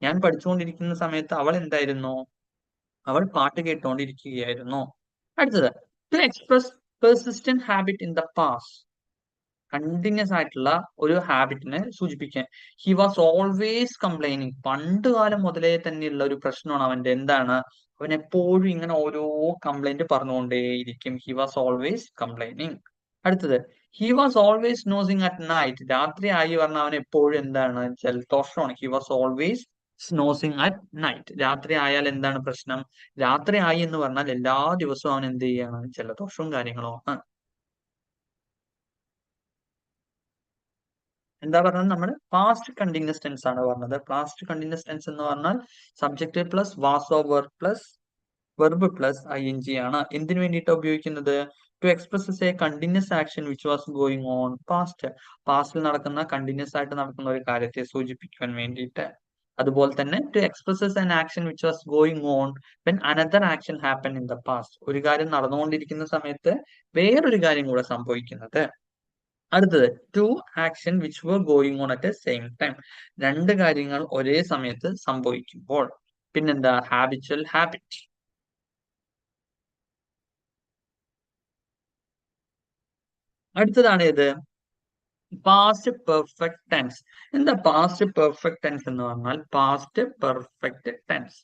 ഞാൻ പഠിച്ചുകൊണ്ടിരിക്കുന്ന സമയത്ത് അവൾ എന്തായിരുന്നു? അവൾ പാട്ട് കേട്ടുകൊണ്ടിരിക്കുകയായിരുന്നു. അടുത്തത്, to express persistent habit in the past. Continuous ആയിട്ടുള്ള ഒരു ഹാബിറ്റിനെ സൂചിപ്പിക്കാൻ. He was always complaining. പണ്ട് കാലം മുതലേ തന്നെയുള്ള ഒരു പ്രശ്നമാണ് അവന്റെ. എന്താണ്? അവൻ എപ്പോഴും ഇങ്ങനെ ഓരോ കംപ്ലൈന്റ് പറഞ്ഞുകൊണ്ടേയിരിക്കും. He was always complaining. അടുത്തത്, he was always snoozing at night. രാത്രി ആയി പറഞ്ഞാൽ അവൻ എപ്പോഴും എന്താണ്? ജലദോഷമാണ്. He was always snoozing at night. രാത്രി ആയാൽ എന്താണ് പ്രശ്നം? രാത്രി ആയി എന്ന് പറഞ്ഞാൽ എല്ലാ ദിവസവും അവൻ എന്ത് ചെയ്യാണ്? ജലദോഷവും കാര്യങ്ങളും ആണ്. എന്താ പറഞ്ഞത്? നമ്മൾ പാസ്റ്റ് കണ്ടിന്യൂസ് ടെൻസ് ആണ് പറഞ്ഞത്. പാസ്റ്റ് കണ്ടിന്യൂസ് ടെൻസ് എന്ന് പറഞ്ഞാൽ subject plus was or were plus verb plus ing ആണ്. എന്തിനു വേണ്ടിയിട്ടാണ് ഉപയോഗിക്കുന്നത്? To express a continuous action which was going on past. പാസ്റ്റിൽ നടക്കുന്ന, കണ്ടിന്യൂസ് ആയിട്ട് നടക്കുന്ന ഒരു കാര്യത്തെ സൂചിപ്പിക്കാൻ വേണ്ടിയിട്ട്. അതുപോലെ തന്നെ to express an action which was going on when another action happen in the past. ഒരു കാര്യം നടന്നുകൊണ്ടിരിക്കുന്ന സമയത്ത് വേറൊരു കാര്യം കൂടെ സംഭവിക്കുന്നത്. അടുത്തത്, to action which were going on at a same time. രണ്ട് കാര്യങ്ങൾ ഒരേ സമയത്ത് സംഭവിക്കുമ്പോൾ. പിന്നെന്താ? Habitual habit. അടുത്തതാണ് ഇത് പാസ്റ്റ് പെർഫെക്റ്റ് ടെൻസ്. എന്താ പാസ്റ്റ് പെർഫെക്റ്റ് ടെൻസ് എന്ന് പറഞ്ഞാൽ? പാസ്റ്റ് പെർഫെക്റ്റ് ടെൻസ്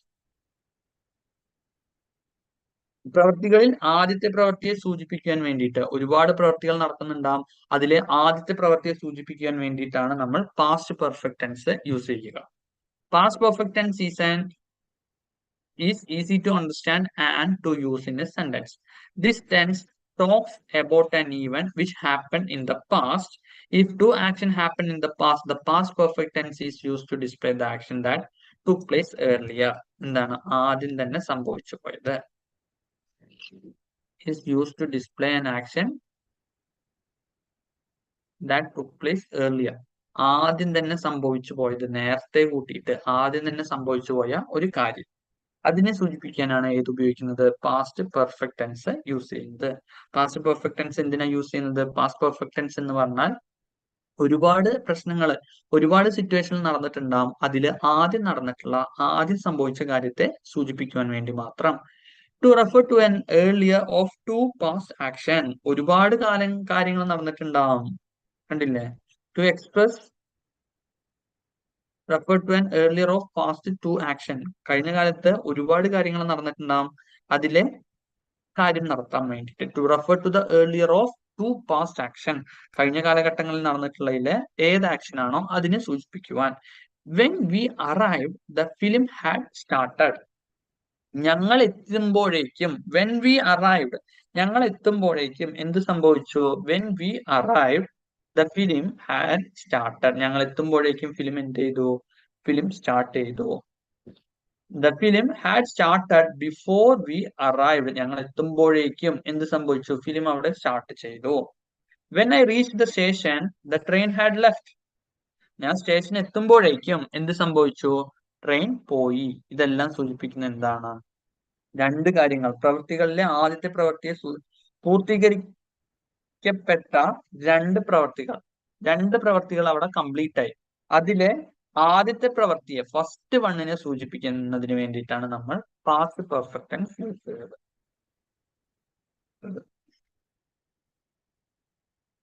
പ്രവൃത്തികളിൽ ആദ്യത്തെ പ്രവൃത്തിയെ സൂചിപ്പിക്കാൻ വേണ്ടിയിട്ട് ഒരുപാട് പ്രവൃത്തികൾ നടക്കുന്നുണ്ടാവും. അതിലെ ആദ്യത്തെ പ്രവൃത്തിയെ സൂചിപ്പിക്കാൻ വേണ്ടിയിട്ടാണ് നമ്മൾ പാസ്റ്റ് പെർഫെക്റ്റ് ടെൻസ് യൂസ് ചെയ്യുക. Past perfect tense is easy to understand and to use in a sentence. This tense talks about an event which happened in the past. If two actions happened in the past perfect tense is used to display the action that took place earlier. എന്താണ് ആദ്യം തന്നെ സംഭവിച്ചു പോയത് is used to display an action that took place earlier. ആദ്യം തന്നെ സംഭവിച്ചു പോയത്, നേരത്തെ കൂട്ടിയിട്ട് ആദ്യം തന്നെ സംഭവിച്ചു പോയ ഒരു കാര്യം, അതിനെ സൂചിപ്പിക്കാനാണ് ഏത് ഉപയോഗിക്കുന്നത്? പാസ്റ്റ് പെർഫെക്റ്റ് ടെൻസ് യൂസ് ചെയ്യുന്നത്. പാസ്റ്റ് പെർഫെക്റ്റ് ടെൻസ് എന്തിനാ യൂസ് ചെയ്യുന്നത്? പാസ്റ്റ് പെർഫെക്റ്റ് ടെൻസ് എന്ന് പറഞ്ഞാൽ ഒരുപാട് പ്രശ്നങ്ങൾ, ഒരുപാട് സിറ്റുവേഷൻ നടന്നിട്ടുണ്ടാവും. അതിൽ ആദ്യം നടന്നിട്ടുള്ള, ആദ്യം സംഭവിച്ച കാര്യത്തെ സൂചിപ്പിക്കുവാൻ വേണ്ടി മാത്രം. To refer to an earlier of to past action, ഒരുപാട് കാര്യങ്ങൾ നടന്നിട്ടുണ്ടാവും, കണ്ടില്ലേ? To express refer to an earlier of past to action, കഴിഞ്ഞ കാലത്ത് ഒരുപാട് കാര്യങ്ങൾ നടന്നിട്ടുണ്ടാവും, അതിലെ കാര്യം നടത്താൻ വേണ്ടിയിട്ട്. To refer to the earlier of to past action, കഴിഞ്ഞ കാലഘട്ടങ്ങളിൽ നടന്നിട്ടുള്ളതിലെ ഏത് ആക്ഷൻ ആണോ അതിനെ സൂചിപ്പിക്കുവാൻ. When we arrived the film had started, ഞങ്ങൾ എത്തുമ്പോഴേക്കും, വെൻ വി അറൈവ്ഡ്, ഞങ്ങൾ എത്തുമ്പോഴേക്കും എന്ത് സംഭവിച്ചു? When we arrived the film had started, ഞങ്ങൾ എത്തുമ്പോഴേക്കും ഫിലിം എന്ത് ചെയ്തു? ഫിലിം സ്റ്റാർട്ട് ചെയ്തു. The film had started before we arrived, ഞങ്ങൾ എത്തുമ്പോഴേക്കും എന്ത് സംഭവിച്ചു? ഫിലിം അവിടെ സ്റ്റാർട്ട് ചെയ്തു. When I reach the station the train had left, ഞാൻ സ്റ്റേഷൻ എത്തുമ്പോഴേക്കും എന്ത് സംഭവിച്ചു? ട്രെയിൻ പോയി. ഇതെല്ലാം സൂചിപ്പിക്കുന്ന എന്താണ്? രണ്ട് കാര്യങ്ങൾ. പ്രവൃത്തികളിലെ ആദ്യത്തെ പ്രവൃത്തിയെ പൂർത്തീകരിക്കപ്പെട്ട രണ്ട് പ്രവൃത്തികൾ അവിടെ കംപ്ലീറ്റ് ആയി. അതിലെ ആദ്യത്തെ പ്രവൃത്തിയെ, ഫസ്റ്റ് വണ്ണിനെ സൂചിപ്പിക്കുന്നതിന് വേണ്ടിയിട്ടാണ് നമ്മൾ പാസ്റ്റ് പെർഫെക്റ്റ് ടെൻസ് യൂസ് ചെയ്തത്.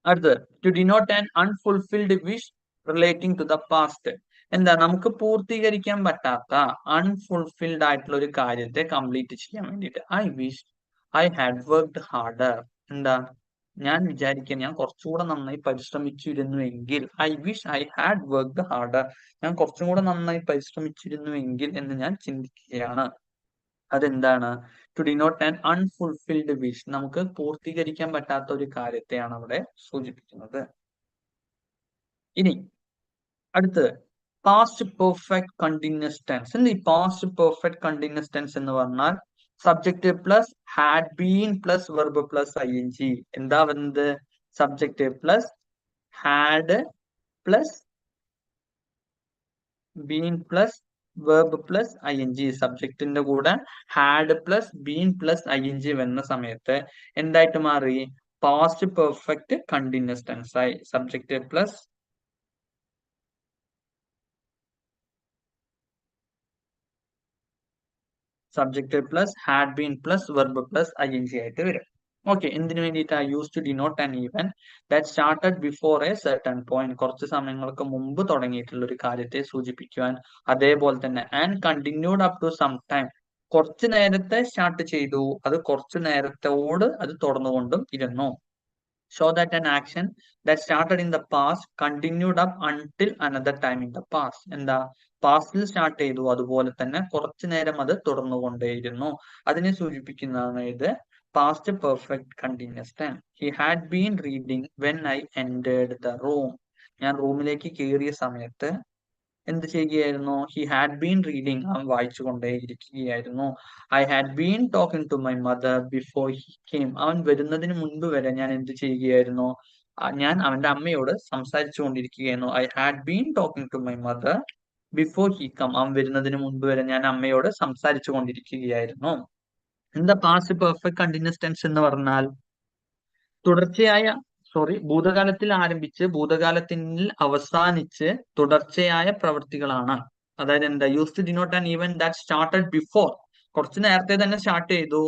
അടുത്തത്, to denote an unfulfilled wish relating to the past. എന്താ? നമുക്ക് പൂർത്തീകരിക്കാൻ പറ്റാത്ത, അൺഫുൾഫിൽഡ് ആയിട്ടുള്ള ഒരു കാര്യത്തെ കംപ്ലീറ്റ് ചെയ്യാൻ വേണ്ടിയിട്ട്. I wish I had worked harder. എന്താ? ഞാൻ വിചാരിക്കാൻ, ഞാൻ കുറച്ചുകൂടെ നന്നായി പരിശ്രമിച്ചിരുന്നുവെങ്കിൽ. I wish I had worked harder, ഞാൻ കുറച്ചും കൂടെ നന്നായി പരിശ്രമിച്ചിരുന്നുവെങ്കിൽ എന്ന് ഞാൻ ചിന്തിക്കുകയാണ്. അതെന്താണ്? To denote an unfulfilled wish, നമുക്ക് പൂർത്തീകരിക്കാൻ പറ്റാത്ത ഒരു കാര്യത്തെയാണ് അവിടെ സൂചിപ്പിക്കുന്നത്. ഇനി അടുത്തത് പാസ്റ്റ് പെർഫെക്റ്റ് കണ്ടിന്യൂസ് ടെൻസ്. എന്ത് ഈ പാസ്റ്റ് പെർഫെക്റ്റ് കണ്ടിന്യൂസ് ടെൻസ് എന്ന് പറഞ്ഞാൽ subject plus had been plus verb plus ING. എന്താ വരുന്നത്? Subject plus had plus been plus verb plus ING. സബ്ജക്റ്റിന്റെ കൂടെ had plus been plus ING വരുന്ന സമയത്ത് എന്തായിട്ട് മാറി? പാസ്റ്റ് പെർഫെക്റ്റ് കണ്ടിന്യൂസ് ടെൻസ് ആയി. Subject plus subject plus had been plus verb plus ING ആയിട്ട് വരും. ഓക്കെ, എന്തിനു വേണ്ടിയിട്ടാ? Use to denote an event that started before a certain point, കുറച്ച് സമയങ്ങൾക്ക് മുമ്പ് തുടങ്ങിയിട്ടുള്ള ഒരു കാര്യത്തെ സൂചിപ്പിക്കുവാൻ. അതേപോലെ തന്നെ and continued up to some time, കുറച്ച് നേരത്തെ സ്റ്റാർട്ട് ചെയ്തു, അത് കുറച്ച് നേരത്തോട് അത് തുടർന്നുകൊണ്ടും ഇരുന്നു. Show that an action that started in the past continued up until another time in the past. എന്താ? പാസ്റ്റിൽ സ്റ്റാർട്ട് ചെയ്തു, അതുപോലെ തന്നെ കുറച്ചു നേരം അത് തുടർന്നുകൊണ്ടേയിരുന്നു. അതിനെ സൂചിപ്പിക്കുന്നതാണ് ഇത് past perfect continuous tense. He had been reading when I entered the room, ഞാൻ റൂമിലേക്ക് കയറിയ സമയത്ത് എന്ത് ചെയ്യുകയായിരുന്നു? ഹി ഹാഡ് ബീൻ റീഡിങ്, അവൻ വായിച്ചു കൊണ്ടേയിരിക്കുകയായിരുന്നു. I had been talking to my mother before he came, അവൻ വരുന്നതിന് മുൻപ് വരെ ഞാൻ എന്ത് ചെയ്യുകയായിരുന്നു? ഞാൻ അവന്റെ അമ്മയോട് സംസാരിച്ചു കൊണ്ടിരിക്കുകയായിരുന്നു. I had been talking to my mother before he come, അവൻ വരുന്നതിന് മുൻപ് വരെ ഞാൻ അമ്മയോട് സംസാരിച്ചു കൊണ്ടിരിക്കുകയായിരുന്നു. എന്താ പാസ്റ്റ് പെർഫെക്റ്റ് കണ്ടിന്യൂസ് ടെൻസ് എന്ന് പറഞ്ഞാൽ? ഭൂതകാലത്തിൽ ആരംഭിച്ച് ഭൂതകാലത്തിൽ അവസാനിച്ച് തുടർച്ചയായ പ്രവൃത്തികളാണ്. അതായത് എന്താ? Use to denote an event that started before, കുറച്ച് നേരത്തെ തന്നെ സ്റ്റാർട്ട് ചെയ്തു,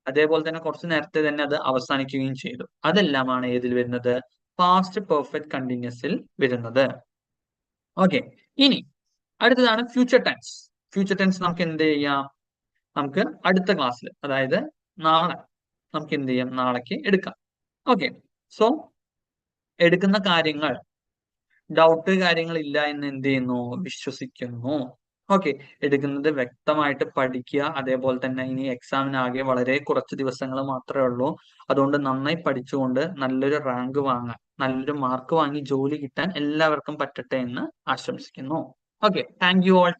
അതേപോലെ തന്നെ കുറച്ച് നേരത്തെ തന്നെ അത് അവസാനിക്കുകയും ചെയ്തു. അതെല്ലാമാണ് ഏതിൽ വരുന്നത്? പാസ്റ്റ് പെർഫെക്റ്റ് കണ്ടിന്യൂസിൽ വരുന്നത്. ഓക്കെ, ഇനി അടുത്തതാണ് ഫ്യൂച്ചർ ടെൻസ്. ഫ്യൂച്ചർ ടെൻസ് നമുക്ക് എന്ത് ചെയ്യാം? നമുക്ക് അടുത്ത ക്ലാസ്സിൽ, അതായത് നാളെ നമുക്ക് എന്ത് ചെയ്യാം, നാളേക്ക് എടുക്കാം. ഓക്കെ, സോ എടുക്കുന്ന കാര്യങ്ങൾ, ഡൗട്ട് കാര്യങ്ങൾ ഇല്ല എന്ന് എന്ത് ചെയ്യുന്നു, വിശ്വസിക്കുന്നു. ഓക്കെ, എടുക്കുന്നത് വ്യക്തമായിട്ട് പഠിക്കുക. അതേപോലെ തന്നെ ഇനി എക്സാമിനാകെ വളരെ കുറച്ച് ദിവസങ്ങൾ മാത്രമേ ഉള്ളൂ. അതുകൊണ്ട് നന്നായി പഠിച്ചുകൊണ്ട് നല്ലൊരു റാങ്ക് വാങ്ങാൻ, നല്ലൊരു മാർക്ക് വാങ്ങി ജോലി കിട്ടാൻ എല്ലാവർക്കും പറ്റട്ടെ എന്ന് ആശംസിക്കുന്നു. Okay, thank you all.